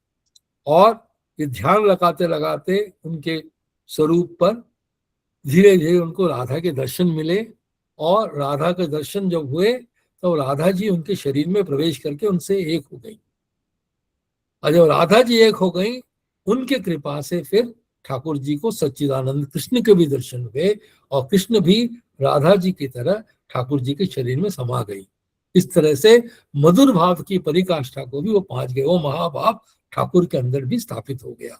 और ये ध्यान लगाते लगाते उनके स्वरूप पर धीरे धीरे उनको राधा के दर्शन मिले। और राधा के दर्शन जब हुए तो राधा जी उनके शरीर में प्रवेश करके उनसे एक हो गई। और जब राधा जी एक हो गई, उनके कृपा से फिर ठाकुर जी को सच्चिदानंद कृष्ण के भी दर्शन हुए और कृष्ण भी राधा जी की तरह ठाकुर जी के शरीर में समा गई। इस तरह से मधुर भाव की परिकाष्ठा को भी वो पहुंच गए, वो महाभाव ठाकुर के अंदर भी स्थापित हो गया।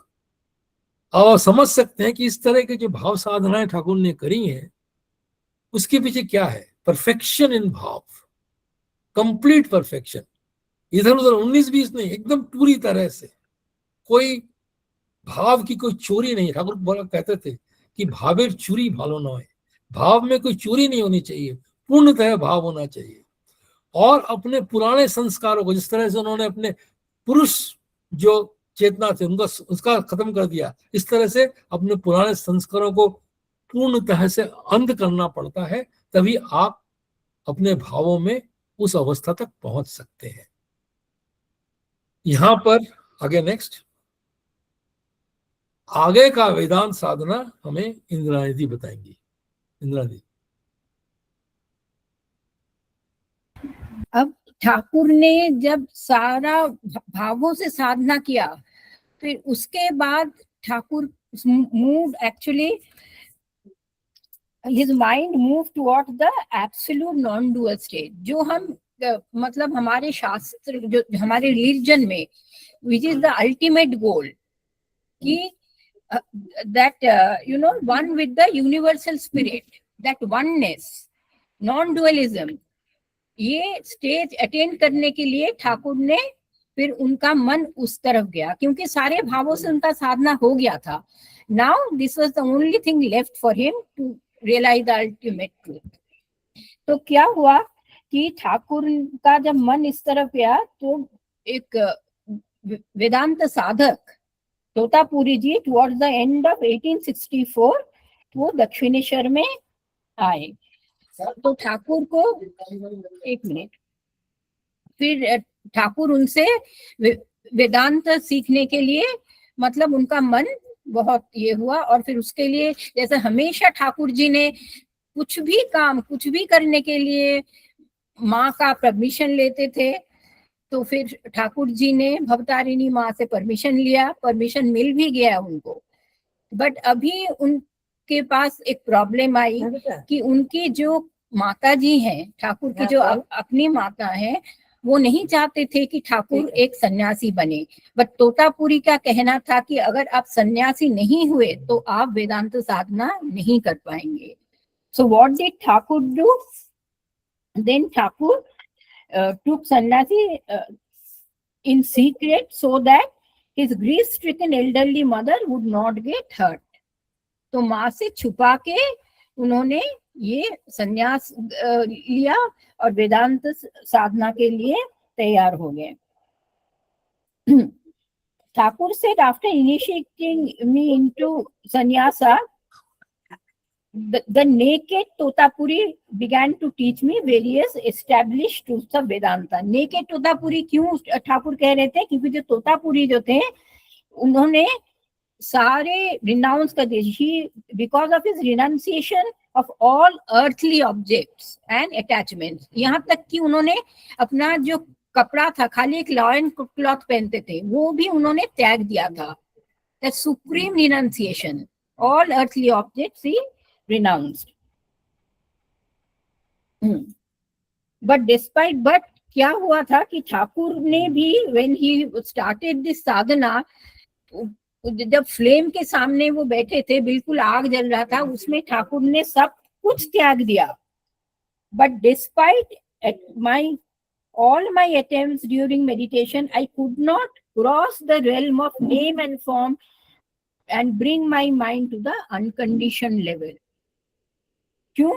और समझ सकते हैं कि इस तरह के जो भाव साधनाएं ठाकुर ने करी हैं उसके पीछे क्या है, परफेक्शन इन भाव, कंप्लीट परफेक्शन। इधर उधर 19-20 नहीं, एकदम पूरी तरह से कोई भाव की कोई चोरी नहीं। ठाकुर बोला कहते थे कि भावेर चोरी भालो न है, भाव में कोई चोरी नहीं होनी चाहिए, पूर्णतः भाव होना चाहिए। और अपने पुराने संस्कारों को जिस तरह से उन्होंने अपने पुरुष जो चेतना थे उनका उसका खत्म कर दिया, इस तरह से अपने पुराने संस्कारों को पूर्णतः से अंत करना पड़ता है, तभी आप अपने भावों में उस अवस्था तक पहुंच सकते हैं। यहां पर आगे नेक्स्ट, आगे का वेदांत साधना हमें इंद्रानिधि बताएंगी। इंद्रानिधि। अब ठाकुर ने जब सारा भावों से साधना किया, फिर उसके बाद Thakur move actually his mind moved towards the absolute non-dual state, जो हम मतलब हमारे शास्त्र जो हमारे रिलीजन में which is the ultimate goal कि that you know one with the universal spirit, that oneness, non-dualism, ये स्टेज अटेन करने के लिए ठाकुर ने फिर उनका मन उस तरफ गया, क्योंकि सारे भावों से उनका साधना हो गया था। Now this was the only thing left for him to realise the ultimate truth. तो क्या हुआ कि ठाकुर का जब मन इस तरफ गया तो एक वेदांत साधक तोतापुरी जी टुवर्ड्स द एंड ऑफ 1864 वो दक्षिणेश्वर में आए। तो ठाकुर को एक मिनट, फिर ठाकुर उनसे वेदांत सीखने के लिए मतलब उनका मन बहुत ये हुआ। और फिर उसके लिए जैसे हमेशा ठाकुर जी ने कुछ भी काम कुछ भी करने के लिए माँ का परमिशन लेते थे, तो फिर ठाकुर जी ने भवतारिणी माँ से परमिशन लिया, परमिशन मिल भी गया उनको। बट अभी उनके पास एक प्रॉब्लम आई कि उनकी जो माता जी हैं, ठाकुर की जो अपनी माता है, वो नहीं चाहते थे कि ठाकुर एक सन्यासी बने। बट तोतापुरी का कहना था कि अगर आप सन्यासी नहीं हुए तो आप वेदांत साधना नहीं कर पाएंगे। So what did Thakur do? Then Thakur took sannyasi in secret so that his grief-stricken elderly mother would not get hurt. तो माँ से छुपा के उन्होंने ये संन्यास लिया और वेदांत साधना के लिए तैयार हो गए। Thakur said, after initiating me into sannyasa, the naked Totapuri began to teach me various established truths of Vedanta. Naked Totapuri क्यों ठाकुर कह रहे थे? क्योंकि जो तोतापुरी जो थे उन्होंने सारे renounce कर दिए, because of his renunciation of all earthly objects and attachments. यहाँ तक कि उन्होंने अपना जो कपड़ा था, खाली एक लॉयन क्लॉथ पहनते थे, वो भी उन्होंने त्याग दिया था। The supreme renunciation, all earthly objects he renounced. But क्या हुआ था कि ठाकुर ने भी when he started this sadhana, जब फ्लेम के सामने वो बैठे थे, बिल्कुल आग जल रहा था, उसमें ठाकुर ने सब कुछ त्याग दिया। But despite all my attempts during meditation, I could not cross the realm of name and form and bring my mind to the unconditioned level. क्यों?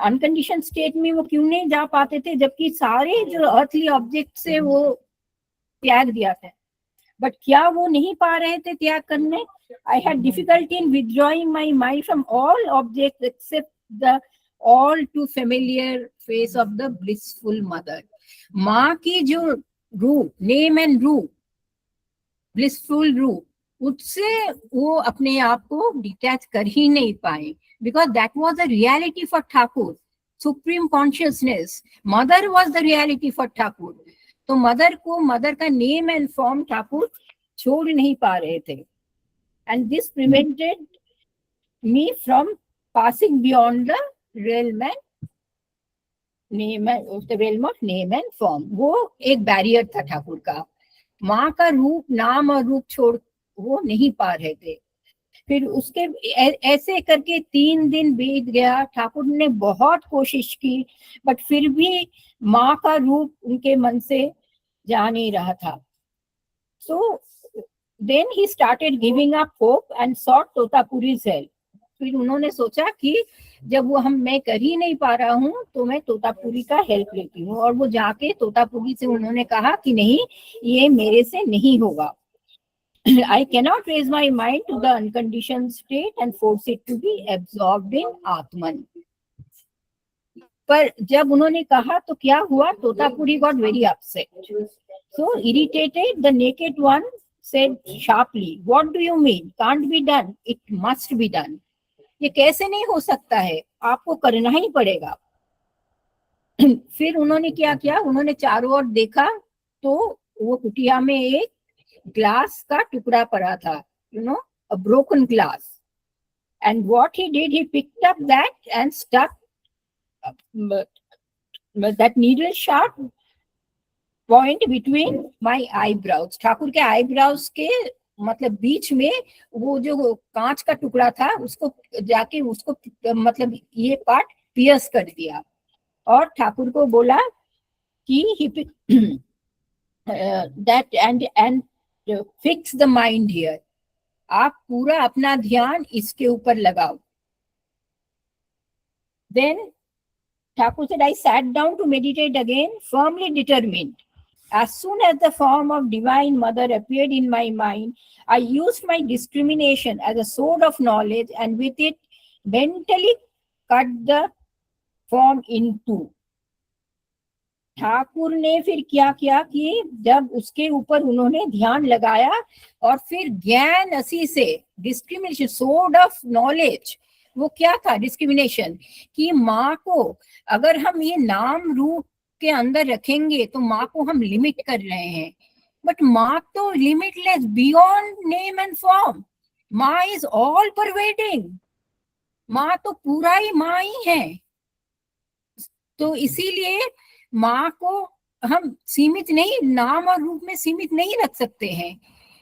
अनकंडीशन स्टेट में वो क्यों नहीं जा पाते थे, जबकि सारे जो अर्थली ऑब्जेक्ट से वो त्याग दिया था, बट क्या वो नहीं पा रहे थे त्याग करने? I had difficulty in withdrawing my mind from all object except the all too familiar face of the blissful mother. माँ की जो रूप, नेम एंड रूप, ब्लिसफुल रूप, उससे वो अपने आप को डिटैच कर ही नहीं पाए, because that was the reality for Thakur. Supreme consciousness, mother was the reality for Thakur. तो मदर को, मदर का नेम एंड फॉर्म ठाकुर छोड़ नहीं पा रहे थे, and this prevented me from passing beyond the realm and name and the realm of name and form. वो एक बैरियर था ठाकुर का, माँ का रूप, नाम और रूप छोड़ वो नहीं पा रहे थे। फिर उसके ऐसे करके 3 दिन बीत गया, ठाकुर ने बहुत कोशिश की, बट फिर भी माँ का रूप उनके मन से जा नहीं रहा था। So then he started giving up hope and sought Totapuri's help. फिर उन्होंने सोचा कि जब वो मैं कर ही नहीं पा रहा हूँ तो मैं तोतापुरी का हेल्प लेती हूँ, और वो जाके तोतापुरी से उन्होंने कहा कि नहीं, ये मेरे से नहीं होगा। I cannot raise my mind to the unconditioned state and force it to be absorbed in Atman. पर जब उन्होंने कहा तो क्या हुआ? Totapuri got very upset. So irritated, the naked one said sharply, "What do you mean? Can't be done. It must be done." ये कैसे नहीं हो सकता है, आपको करना ही पड़ेगा। फिर उन्होंने क्या किया? उन्होंने चारों ओर देखा तो वो कुटिया में एक ग्लास का टुकड़ा पड़ा था, a broken glass. And what he did, he picked up that and stuck that needle sharp point between my eyebrows. Thakur के eyebrows के मतलब बीच में वो जो कांच का टुकड़ा था उसको जाके उसको मतलब ये पार्ट पियर्स कर दिया, और ठाकुर को बोला कि he picked that and fix the mind here. आप पूरा अपना ध्यान इसके ऊपर लगाओ। Then Thakur said, I sat down to meditate again, firmly determined. As soon as the form of Divine Mother appeared in my mind, I used my discrimination as a sword of knowledge and with it mentally cut the form in two. Thakur ने फिर क्या किया कि जब उसके ऊपर उन्होंने ध्यान लगाया और फिर ज्ञान असी से, डिस्क्रिमिनेशन, सोर्ड ऑफ नॉलेज, वो क्या था? डिस्क्रिमिनेशन, कि माँ को अगर हम ये नाम रूप के अंदर रखेंगे तो माँ को हम लिमिट कर रहे हैं, बट माँ तो limitless, beyond name and form. माँ इज ऑल परवेडिंग, माँ तो पूरा ही माँ ही है। तो इसीलिए माँ को हम सीमित नहीं, नाम और रूप में सीमित नहीं रख सकते हैं।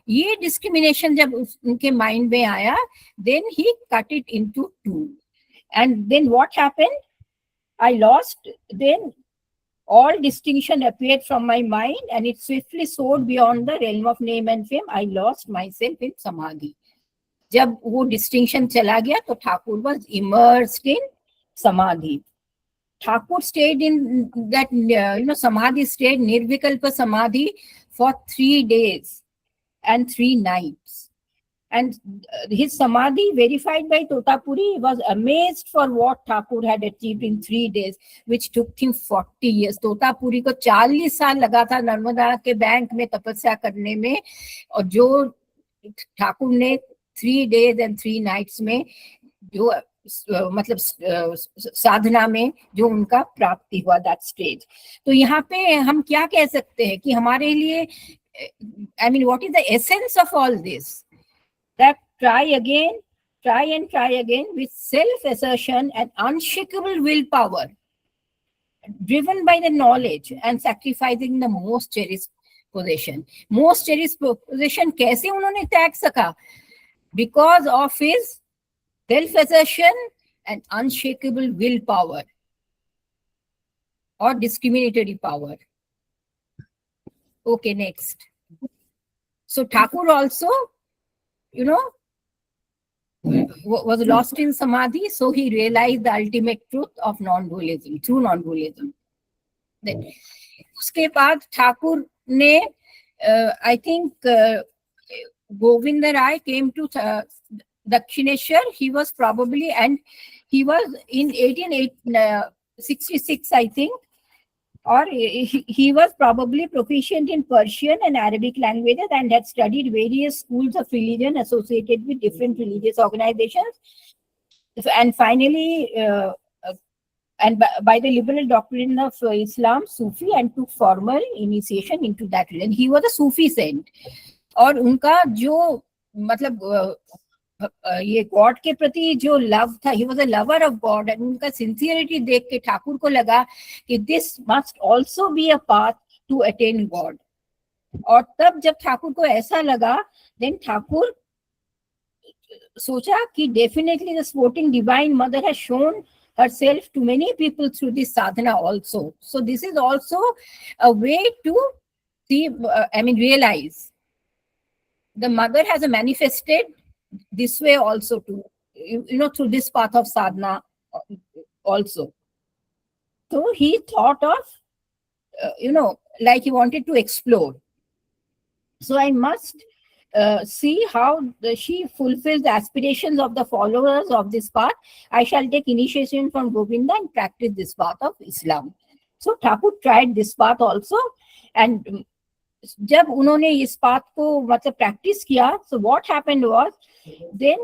ये डिस्क्रिमिनेशन जब उनके माइंड में आया, then he cut it into two, and then what happened? I lost, then all distinction appeared from my mind and it swiftly soared beyond the realm of name and fame. I lost myself in samadhi. जब वो distinction चला गया तो Thakur was immersed in samadhi. Thakur stayed in that samadhi state, nirvikalpa samadhi, for 3 days and 3 nights. And his samadhi, verified by Totapuri, was amazed for what Thakur had achieved in 3 days, which took him 40 years. Totapuri को 40 साल लगा था नर्मदा के bank में तपस्या करने में, और जो ठाकुर ने 3 days and 3 nights में जो मतलब साधना में जो उनका प्राप्ति हुआ, दैट स्टेज। तो यहाँ पे हम क्या कह सकते हैं कि हमारे लिए, I mean, what is the essence of all this? That try and try again with self-assertion and unshakable willpower, driven by the knowledge and sacrificing the most cherished possession. Most cherished possession कैसे उन्होंने त्याग सका? Because of his self-assertion and unshakable willpower or discriminatory power. Okay, next. So Thakur also, was lost in samadhi, so he realized the ultimate truth of non-dualism through non-dualism. Then उसके बाद ठाकुर ने I think Govinda Rai came to Dakshineshwar. He was probably, and he was in 1866, I think, or he was probably proficient in Persian and Arabic languages and had studied various schools of religion associated with different religious organizations. And finally, by the liberal doctrine of Islam, Sufi, and took formal initiation into that religion. He was a Sufi saint. और उनका जो मतलब ये God के प्रति जो love था, he was a lover of God, and उनका सिंसियरिटी देख के ठाकुर को लगा कि this must also be a path to attain God. और तब जब ठाकुर को ऐसा लगा, देन ठाकुर सोचा कि definitely the sporting divine mother has shown herself to many people through this sadhana also. So this is also a way to see, realize the mother has manifested this way also too, through this path of sadhana also. So he thought of, like he wanted to explore. So I must see how she fulfills the aspirations of the followers of this path. I shall take initiation from Govinda and practice this path of Islam. So Thakur tried this path also, and जब उन्होंने इस path को मतलब practice किया, so what happened was, then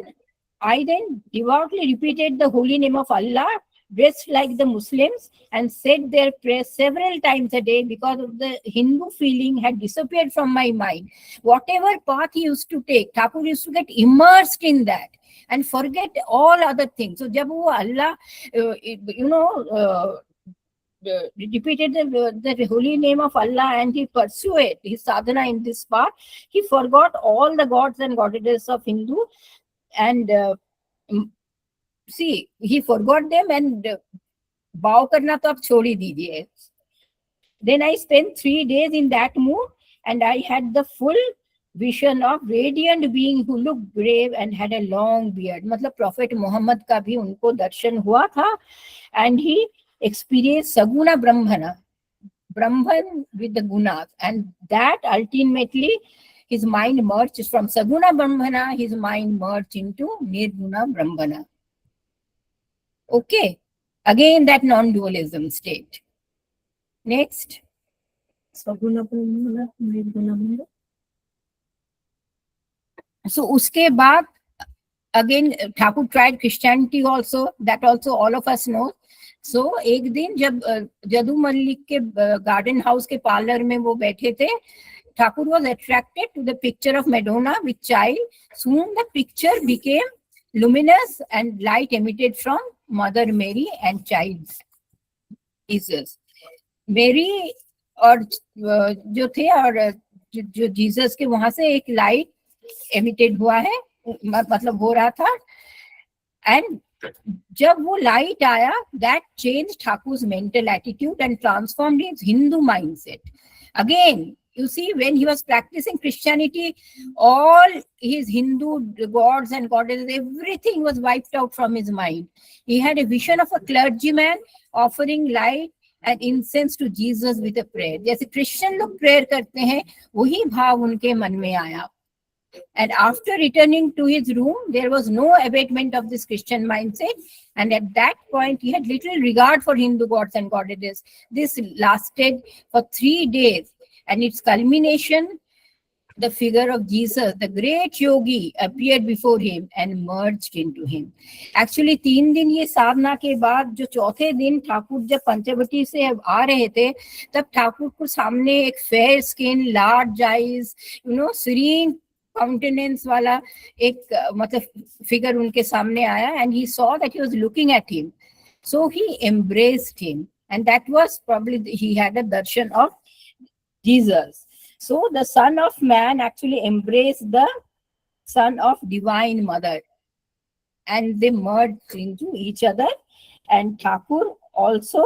I then devoutly repeated the holy name of Allah, dressed like the Muslims, and said their prayers several times a day, because of the Hindu feeling had disappeared from my mind. Whatever path he used to take, Thakur used to get immersed in that and forget all other things. So जब वो Allah, repeated the holy name of Allah and he pursued his sadhana in this path, he forgot all the gods and goddesses of Hindu, and see, he forgot them, and bow karna to ab chhod hi dijiye. Then I spent 3 days in that mood, and I had the full vision of radiant being who looked brave and had a long beard. मतलब Prophet Muhammad का भी उनको दर्शन हुआ था, and he experienced Saguna Brahman with the gunas, and that ultimately his mind merged from Saguna Brahmana, his mind merged into Nirguna Brahmana. Okay, again that non-dualism state. Next. Saguna Brahmana, Nirguna Brahmana. So उसके बाद again Thakur tried Christianity also, that also all of us know. So एक दिन जब जदू मल्लिक के garden house के parlour में वो बैठे थे, Thakur was attracted to the picture of Madonna with child. Soon the picture became luminous and light emitted from Mother Mary and child Jesus. Mary और जो थे और जो जीसस के वहां से एक लाइट एमिटेड हुआ है, मतलब हो रहा था, एंड जब वो लाइट आया, that changed Thakur's mental attitude and transformed his Hindu mindset. Again, you see, when he was practicing Christianity, all his Hindu gods and goddesses, everything was wiped out from his mind. He had a vision of a clergyman offering light and incense to Jesus with a prayer. जैसे Christian लोग prayer करते हैं, वही भाव उनके मन में आया. And after returning to his room, there was no abatement of this Christian mindset. And at that point, he had little regard for Hindu gods and goddesses. This lasted for 3 days. And its culmination, the figure of Jesus, the great yogi, appeared before him and merged into him. Actually, 3 दिन ये साधना के बाद जो चौथे दिन ठाकुर जब पंचवटी से आ रहे थे, तब ठाकुर को सामने एक fair skin, large eyes, serene countenance वाला एक मतलब figure उनके सामने आया, and he saw that he was looking at him. So he embraced him, and that was probably he had a darshan of Jesus. So the Son of Man actually embraced the Son of Divine Mother, and they merged into each other. And Thakur also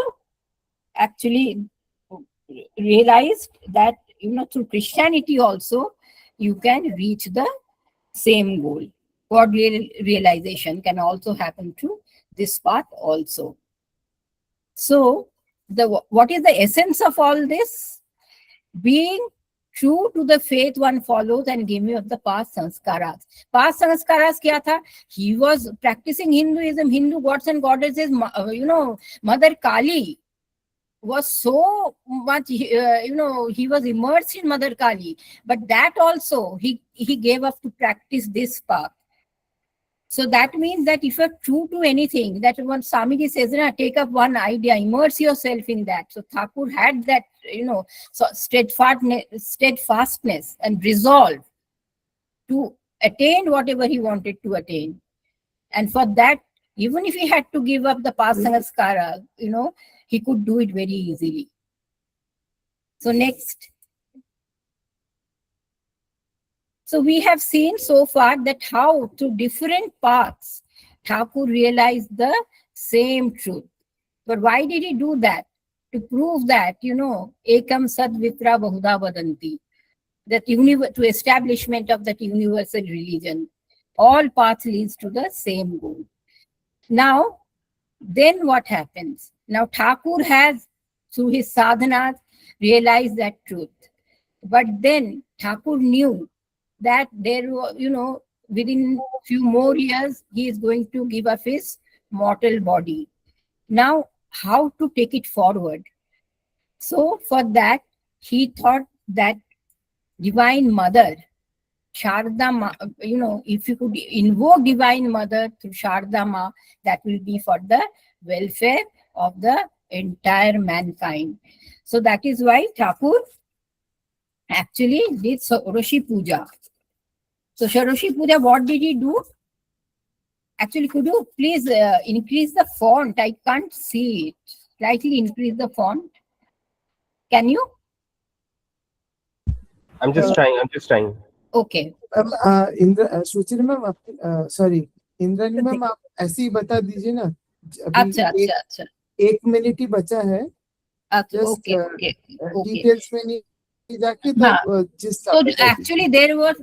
actually realized that through Christianity also you can reach the same goal. God realization can also happen through this path also. So, what is the essence of all this? Being true to the faith one follows and giving up the past sanskaras. Past sanskaras kya tha? He was practicing Hinduism, Hindu gods and goddesses. Mother Kali was so much, he was immersed in Mother Kali. But that also, he gave up to practice this path. So that means that if you're true to anything, that what Swamiji says, take up one idea, immerse yourself in that. So Thakur had that, so steadfastness and resolve to attain whatever he wanted to attain. And for that, even if he had to give up the past sanskara, he could do it very easily. So next. So we have seen so far that how through different paths Thakur realized the same truth. But why did he do that? To prove that, ekam sad vipra bahuda vadanti, that to establishment of that universal religion. All paths leads to the same goal. Now, then what happens? Now Thakur has, through his sadhanas, realized that truth. But then Thakur knew that there were, within few more years, he is going to give up his mortal body. Now, how to take it forward? So for that, he thought that Divine Mother, Sharda Ma, if you could invoke Divine Mother through Sharda Ma, that will be for the welfare of the entire mankind. So that is why Thakur actually did Oroshi Puja. So Oroshi Puja, what did he do? Actually, could you please increase the font? I can't see it. Slightly increase the font. Can you? I'm just trying. Okay. Suchir ma'am sorry Indrani ma'am आप ऐसे ही बता दीजिए ना अभी अच्छा 1 minute ही बचा है okay details में नहीं जाके तो जिस so actually there was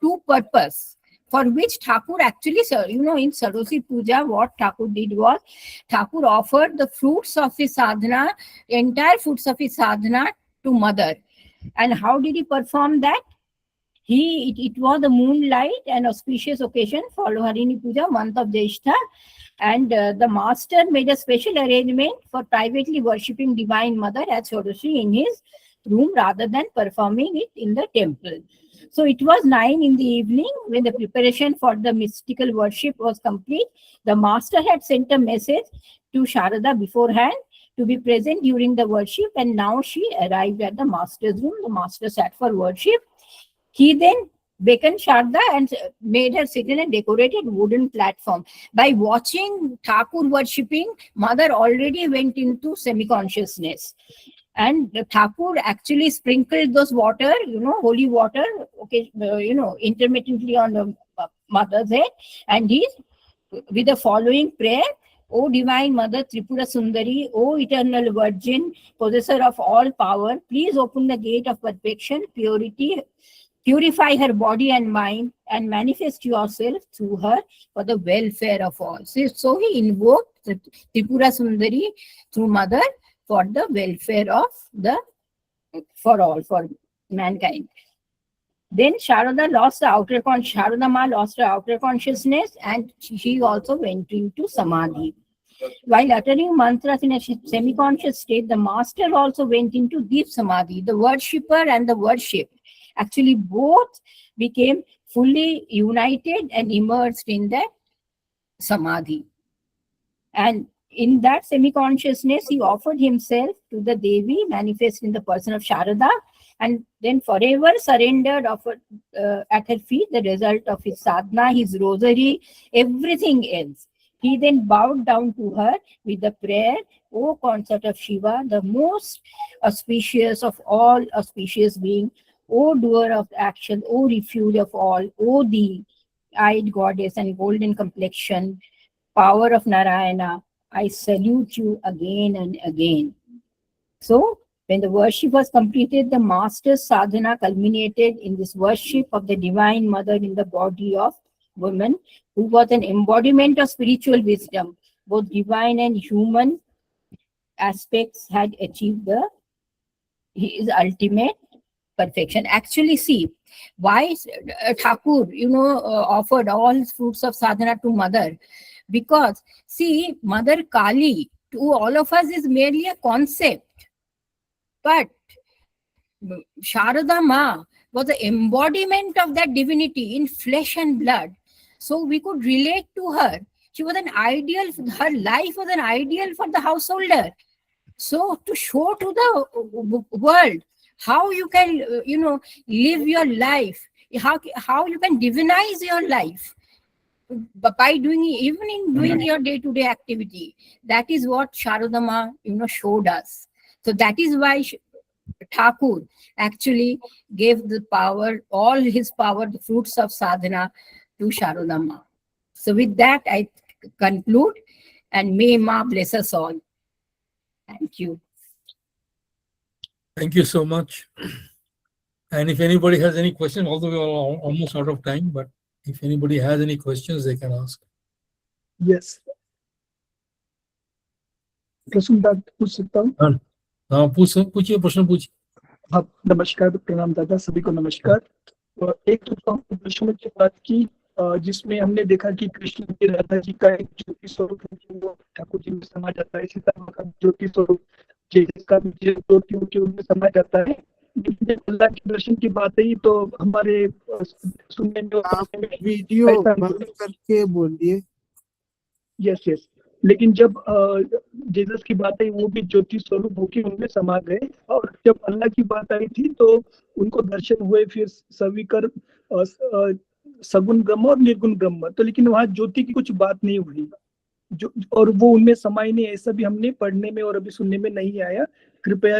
two purpose for which Thakur actually, in Sarosi Puja, what Thakur did was Thakur offered the fruits of his sadhana, entire fruits of his sadhana to Mother. And how did he perform that? It was the moonlight and auspicious occasion for Harini Puja, month of Jyeshtha, and the master made a special arrangement for privately worshipping Divine Mother as Oroshi in his room rather than performing it in the temple. So it was 9 in the evening when the preparation for the mystical worship was complete. The master had sent a message to Sharada beforehand to be present during the worship, and now she arrived at the master's room. The master sat for worship. He then beckoned Sharda and made her sit in a decorated wooden platform. By watching Thakur worshipping, Mother already went into semi-consciousness. And the Thakur actually sprinkled those water, holy water, intermittently on the Mother's head. And he, with the following prayer, O Divine Mother Tripura Sundari, O Eternal Virgin, possessor of all power, please open the gate of perfection, purity, purify her body and mind, and manifest yourself through her for the welfare of all. So he invoked the Tripura Sundari through Mother for the welfare of for mankind. Then Sharada Ma lost her outer consciousness, and she also went into Samadhi. While uttering mantras in a semi-conscious state, the master also went into deep Samadhi. The worshipper and the worship, actually both became fully united and immersed in the Samadhi. And in that semi-consciousness, he offered himself to the Devi, manifest in the person of Sharada, and then forever surrendered at her feet the result of his sadhana, his rosary, everything else. He then bowed down to her with the prayer, O consort of Shiva, the most auspicious of all auspicious beings, O doer of action, O refuge of all, O the eyed goddess and golden complexion, power of Narayana, I salute you again and again. So, when the worship was completed, the master's sadhana culminated in this worship of the Divine Mother in the body of woman who was an embodiment of spiritual wisdom. Both divine and human aspects had achieved his ultimate perfection. Actually, see, why Thakur, offered all his fruits of sadhana to Mother? Because, see, Mother Kali to all of us is merely a concept. But Sharada Ma was the embodiment of that divinity in flesh and blood. So we could relate to her. She was an ideal, her life was an ideal for the householder. So to show to the world how you can, live your life, how you can divinize your life by doing, even in doing your day-to-day activity. That is what Sharada Ma, showed us. So that is why Thakur actually gave the power, all his power, the fruits of sadhana to Sharada Ma. So with that, I conclude, and may Ma bless us all. Thank you. Thank you so much. And if anybody has any questions, although we are almost out of time, but if anybody has any questions, they can ask. Yes. प्रश्न दादा पूछ सकता हूँ? हाँ, पूछिए, प्रश्न पूछिए। हाँ, नमस्कार, प्रणाम दादा, सभी को नमस्कार। एक तो प्रश्नों की बात की जिसमें हमने देखा कि कृष्ण जी राधा जी का एक ज्योति स्वरूप वो ठाकुर जी में समा जाता है, सीता का ज्योति स्वरूप जिसका ज्योति उनके उनमें समा जाता है। लेकिन अल्लाह के दर्शन की बात है तो हमारे सुनने में वीडियो बंद करके बोलिए। यस यस, लेकिन जब जीसस की बात आई वो भी ज्योति स्वरूप होकर उनमें समा गए, और जब अल्लाह की बात आई थी तो उनको दर्शन हुए फिर सविकर सगुण ब्रह्म और निर्गुण ब्रह्म, तो लेकिन वहाँ ज्योति की कुछ बात नहीं हुई जो, और वो उनमें समाई नहीं, ऐसा भी हमने पढ़ने में और अभी सुनने में नहीं आया। कृपया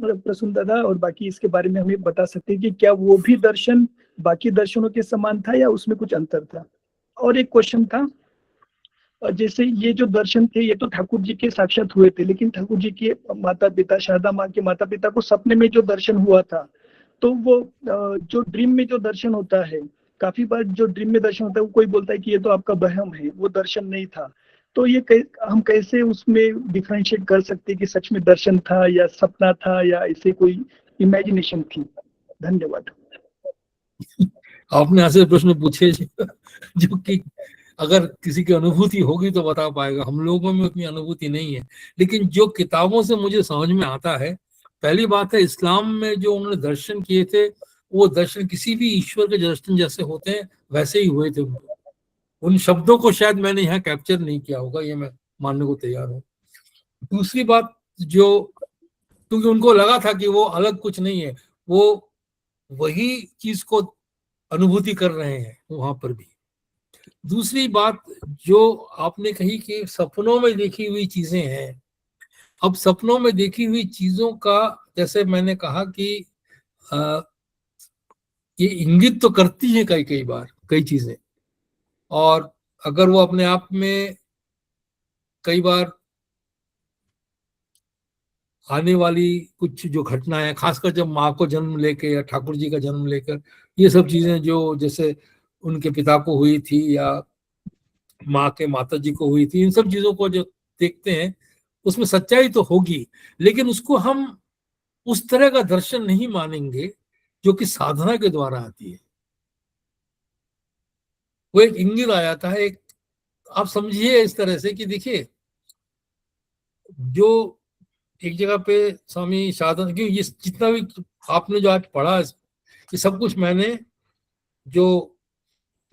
प्रसून दादा और बाकी इसके बारे में हमें बता सकते हैं कि क्या वो भी दर्शन बाकी दर्शनों के समान था या उसमें कुछ अंतर था। और एक क्वेश्चन था, जैसे ये जो दर्शन थे ये तो ठाकुर जी के साक्षात हुए थे, लेकिन ठाकुर जी के माता पिता, शारदा माँ के माता पिता को सपने में जो दर्शन हुआ था, तो वो जो ड्रीम में जो दर्शन होता है, काफी बार जो ड्रीम में दर्शन होता है वो कोई बोलता है कि ये तो आपका वहम है, वो दर्शन नहीं था। तो ये हम कैसे उसमें डिफरेंशिएट कर सकते हैं कि सच में दर्शन था या सपना था या ऐसे कोई इमेजिनेशन थी। धन्यवाद। आपने ऐसे प्रश्न पूछे जो कि अगर किसी की अनुभूति होगी तो बता पाएगा, हम लोगों में उतनी अनुभूति नहीं है। लेकिन जो किताबों से मुझे समझ में आता है, पहली बात है इस्लाम में जो उन्होंने दर्शन किए थे वो दर्शन किसी भी ईश्वर के दर्शन जैसे होते हैं वैसे ही हुए थे। उन शब्दों को शायद मैंने यहाँ कैप्चर नहीं किया होगा, ये मैं मानने को तैयार हूँ। दूसरी बात, जो क्योंकि उनको लगा था कि वो अलग कुछ नहीं है, वो वही चीज को अनुभूति कर रहे हैं वहां पर भी। दूसरी बात जो आपने कही कि सपनों में देखी हुई चीजें हैं, अब सपनों में देखी हुई चीजों का, जैसे मैंने कहा कि ये इंगित तो करती है कई बार कई चीजें, और अगर वो अपने आप में कई बार आने वाली कुछ जो घटनाएं, खासकर जब माँ को जन्म लेके या ठाकुर जी का जन्म लेकर, ये सब चीजें जो जैसे उनके पिता को हुई थी या माँ के माता जी को हुई थी, इन सब चीजों को जो देखते हैं उसमें सच्चाई तो होगी, लेकिन उसको हम उस तरह का दर्शन नहीं मानेंगे जो कि साधना के द्वारा आती है। वो एक इंगित आ जाता है, एक आप समझिए इस तरह से कि देखिए, जो एक जगह पे स्वामी साधन, क्यों ये जितना भी आपने जो आज पढ़ा ये सब कुछ मैंने जो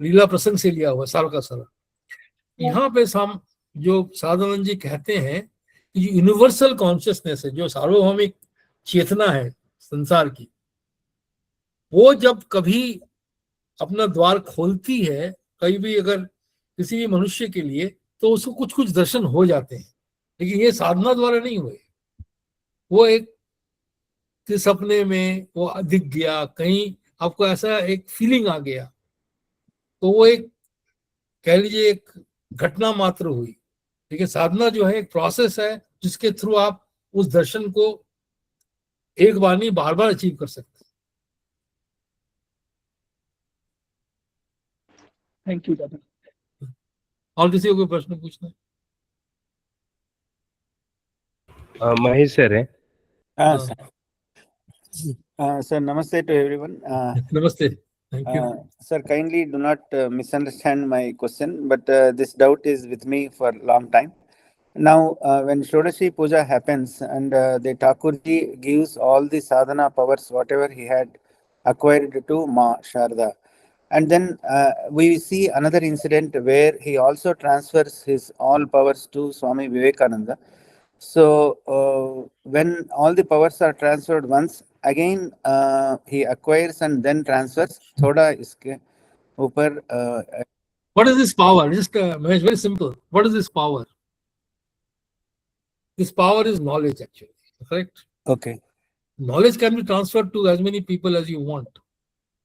लीला प्रसंग से लिया हुआ सारा का सारा। यहाँ पे जो साधनानंद जी कहते हैं कि यूनिवर्सल कॉन्शियसनेस है, जो सार्वभौमिक चेतना है संसार की, वो जब कभी अपना द्वार खोलती है कहीं भी अगर किसी भी मनुष्य के लिए, तो उसको कुछ कुछ दर्शन हो जाते हैं। लेकिन ये साधना द्वारा नहीं हुए, वो एक सपने में वो दिख गया, कहीं आपको ऐसा एक फीलिंग आ गया, तो वो एक कह लीजिए एक घटना मात्र हुई। लेकिन साधना जो है एक प्रोसेस है जिसके थ्रू आप उस दर्शन को एक बार नहीं बार बार अचीव कर सकते। थैंक यू दादा. और किसी को कोई प्रश्न पूछना है? महेश सर है. हाँ, Sir, namaste to everyone. नमस्ते. Thank you. Sir, kindly do not misunderstand my question, but this doubt is with me for a long time. Now, when Shodashi Puja happens and the Thakurji gives all the sadhana powers, whatever he had acquired to Ma Sharda, and then we see another incident where he also transfers his all powers to Swami Vivekananda. So when all the powers are transferred once, again he acquires and then transfers. Thoda iske upar. What is this power? Just Mahesh, very simple. What is this power? This power is knowledge, actually. Correct? Okay. Knowledge can be transferred to as many people as you want,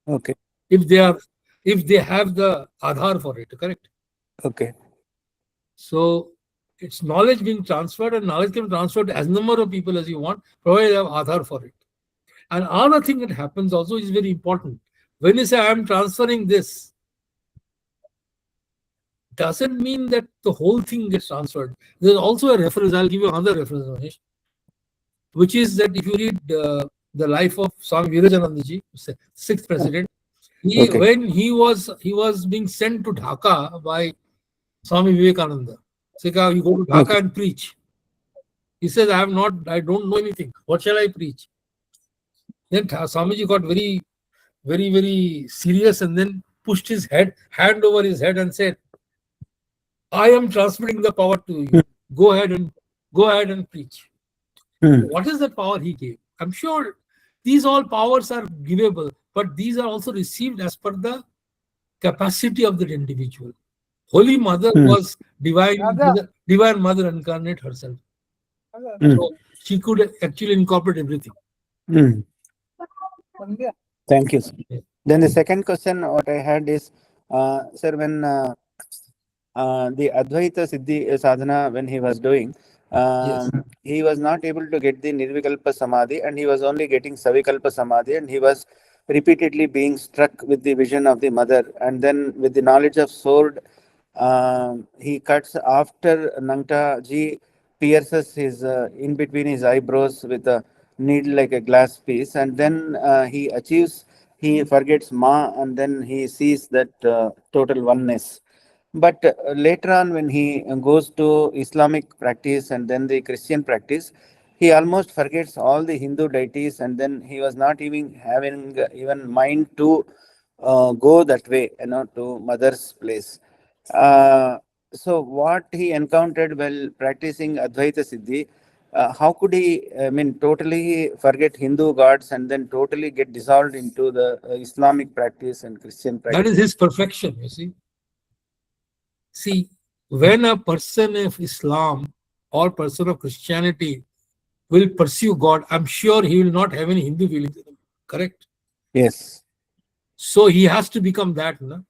Okay. if they have the Aadhaar for it. Correct? Okay. So it's knowledge being transferred, and knowledge can be transferred to as number of people as you want, provided you have Aadhaar for it. And another thing that happens also is very important. When you say I am transferring this, doesn't mean that the whole thing gets transferred. There's also a reference. I'll give you another reference, Mahesh, which is that if you read the life of Swami Virajanandaji, sixth president, Okay. when he was being sent to Dhaka by Swami Vivekananda. Say, you go to Dhaka and preach. He says, I don't know anything. What shall I preach? Then Swamiji got very, very, very serious and then pushed his hand over his head and said, I am transmitting the power to you. Go ahead and preach. What is the power he gave? I'm sure these all powers are givable, but these are also received as per the capacity of the individual. Holy Mother was divine Mother incarnate herself. So she could actually incorporate everything. Thank you, sir. Then the second question what I had is, sir, when the Advaita Siddhi sadhana, when he was doing, Yes. he was not able to get the Nirvikalpa Samadhi, and he was only getting Savikalpa Samadhi, and he was repeatedly being struck with the vision of the mother, and then with the knowledge of sword, he cuts after Nangta ji pierces his in between his eyebrows with a needle like a glass piece, and then he forgets Ma, and then he sees that total oneness. But later on, when he goes to Islamic practice and then the Christian practice, he almost forgets all the Hindu deities, and then he was not even having even mind to go that way, to mother's place. So what he encountered while practicing Advaita Siddhi, how could he, totally forget Hindu gods and then totally get dissolved into the Islamic practice and Christian practice? That is his perfection, you see. See, when a person of Islam or person of Christianity will pursue God, I'm sure he will not have any Hindu feelings in him. Correct? Yes. So he has to become that. No?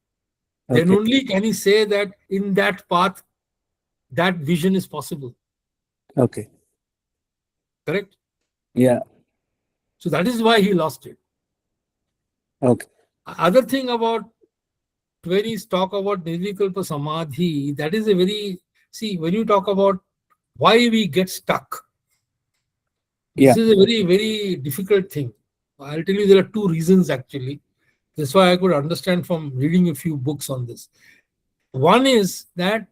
Then Okay. only can he say that in that path, that vision is possible. Okay. Correct? Yeah. So that is why he lost it. Okay. Other thing about when you talk about Nirvikalpa Samadhi, that is a very, see, when you talk about why we get stuck, this is a very, very difficult thing. I'll tell you there are two reasons actually. That's why I could understand from reading a few books on this. One is that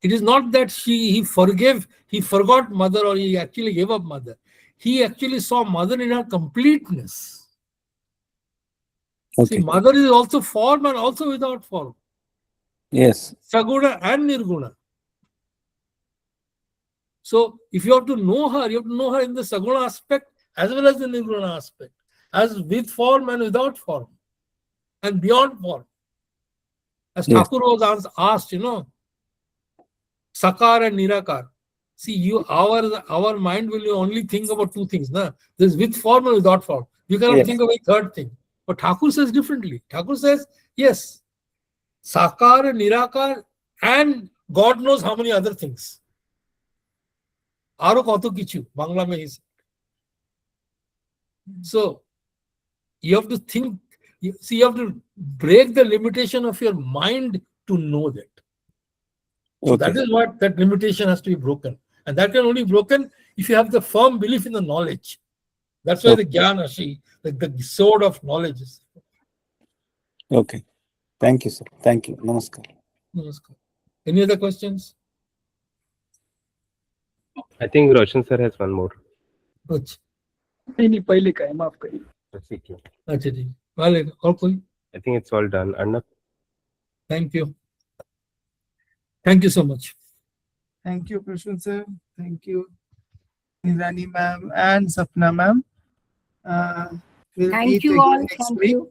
it is not that he forgot mother or he actually gave up mother. He actually saw mother in her completeness. Okay. See, mother is also form and also without form. Yes. Saguna and Nirguna. So if you have to know her, you have to know her in the Saguna aspect as well as the Nirguna aspect, as with form and without form, and beyond form. As Yes. Thakur was asked, Sakar and Nirakar. See, our mind will only think about two things. Na? There's with form and without form. You cannot Yes. think of a third thing. But Thakur says differently. Thakur says, yes, Sakar and Nirakar, and God knows how many other things. Aro koto kichu, Bangla mein is. So, you have to think, you have to break the limitation of your mind to know that. So Okay. that is what that limitation has to be broken. And that can only be broken if you have the firm belief in the knowledge. That's why the Jnana, like the sword of knowledge is. Okay. Thank you, sir. Thank you. Namaskar. Namaskar. Any other questions? I think Roshan sir has one more. अच्छा नहीं पहले का है, माफ करिए. अच्छा जी वाले और कोई? I think it's all done. Arnab? Thank you. Thank you so much. Thank you, Prashant sir. Thank you, Indrani ma'am and Sapna ma'am. We'll Thank meet you again all. next Thank week you.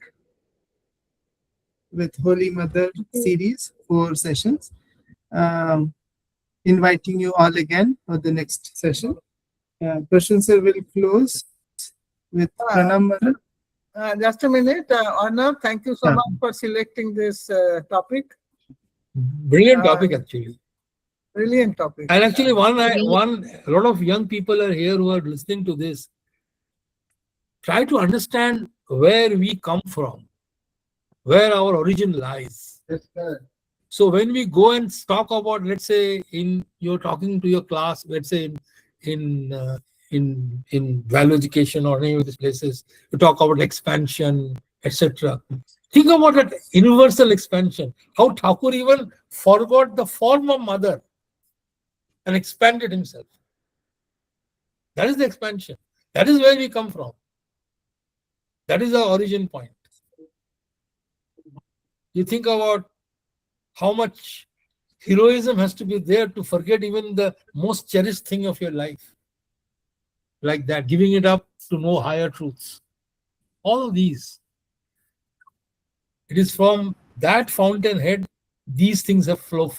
with Holy Mother series, 4 sessions. Inviting you all again for the next session. Prashant sir will close with Pranam Mother. Just a minute, Arnav, thank you so Yeah. much for selecting this topic. Brilliant topic actually. Brilliant topic. And actually, a lot of young people are here who are listening to this. Try to understand where we come from, where our origin lies. So when we go and talk about, let's say, you're talking to your class, let's say in value education or any of these places, you talk about expansion, etc. Think about that universal expansion. How Thakur even forgot the form of mother and expanded himself. That is the expansion. That is where we come from. That is our origin point. You think about how much heroism has to be there to forget even the most cherished thing of your life. Like that, giving it up to know higher truths. All of these. It is from that fountainhead these things have flown.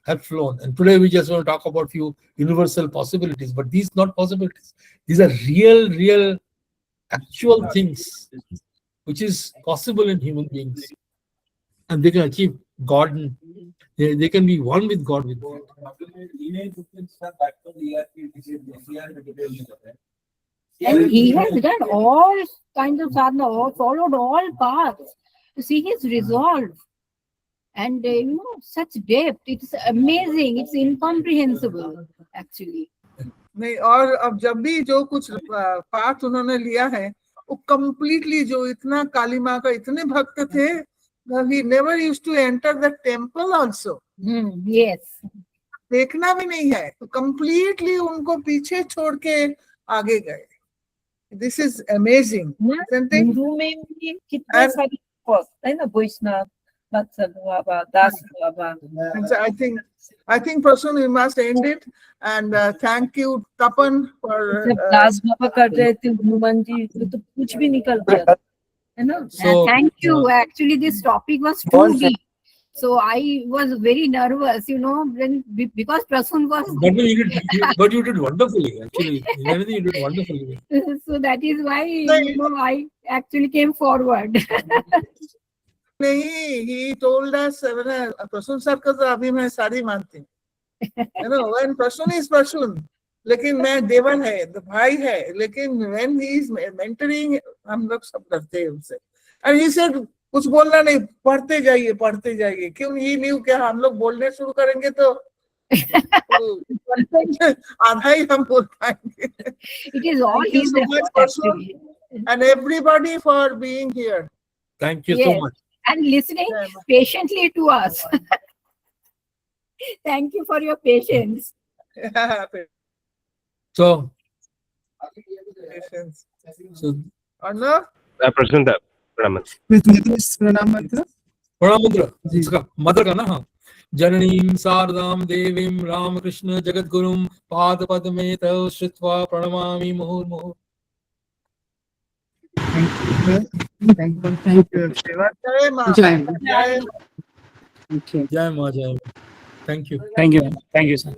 And today we just want to talk about few universal possibilities, but these not possibilities. These are real, actual things which is possible in human beings. And they can achieve God. And they can be one with God with God. And he has done all kinds of sadhana, followed all paths. To see his resolve. And such depth. It's amazing. It's incomprehensible, actually. नहीं, और अब जब भी जो कुछ पाठ उन्होंने लिया है वो completely जो इतना काली माँ का इतने भक्त थे, he never used to enter the temple also. Yes. देखना भी नहीं है, तो completely उनको पीछे छोड़ के आगे गए. This is amazing, isn't it? Hindu में भी कितने सारी है ना, वैष्णव, वत्सल बाबा, दास बाबा. And so I think Prasun, we must end it. And thank you, Tapan, for जब दास बाबा कर रहे थे हनुमान जी, तो कुछ भी निकल गया, है ना. So, Thank you. Actually, this topic was too deep. So I was very nervous, because Prasun was. But you did wonderfully, actually. In everything you did wonderfully. So that is why I actually came forward. नहीं, he told us, Prasun sir का तो अभी मैं सारी मानती हूँ. When Prasun is Prasun, लेकिन मैं देवन है, the भाई है, लेकिन when he is mentoring, हम लोग सब डरते हैं उनसे. And he said, कुछ बोलना नहीं, पढ़ते जाइए. क्यों? he knew कि हम लोग बोलने शुरू करेंगे तो आधा ही हम बोल पाएंगे. It is all Thank you his so much, effort, Prasun, actually. and everybody for being here. Thank you so Yes. much. And listening patiently to us. Thank you for your patience. So, Arnav? Prashant, Pranam. With this Pranam Mantra. Pranamudra. इसका mother का ना, हाँ. जननीं शारदां देवीं रामकृष्ण जगद्गुरुं पादपद्मे तव श्रुत्वा प्रणमामि मुहुर्मुहुः. Thank you. Shiva. Jai Ma. Jai Ma. Jai. Jai Ma, Jai Ma. Thank you. Thank you, sir.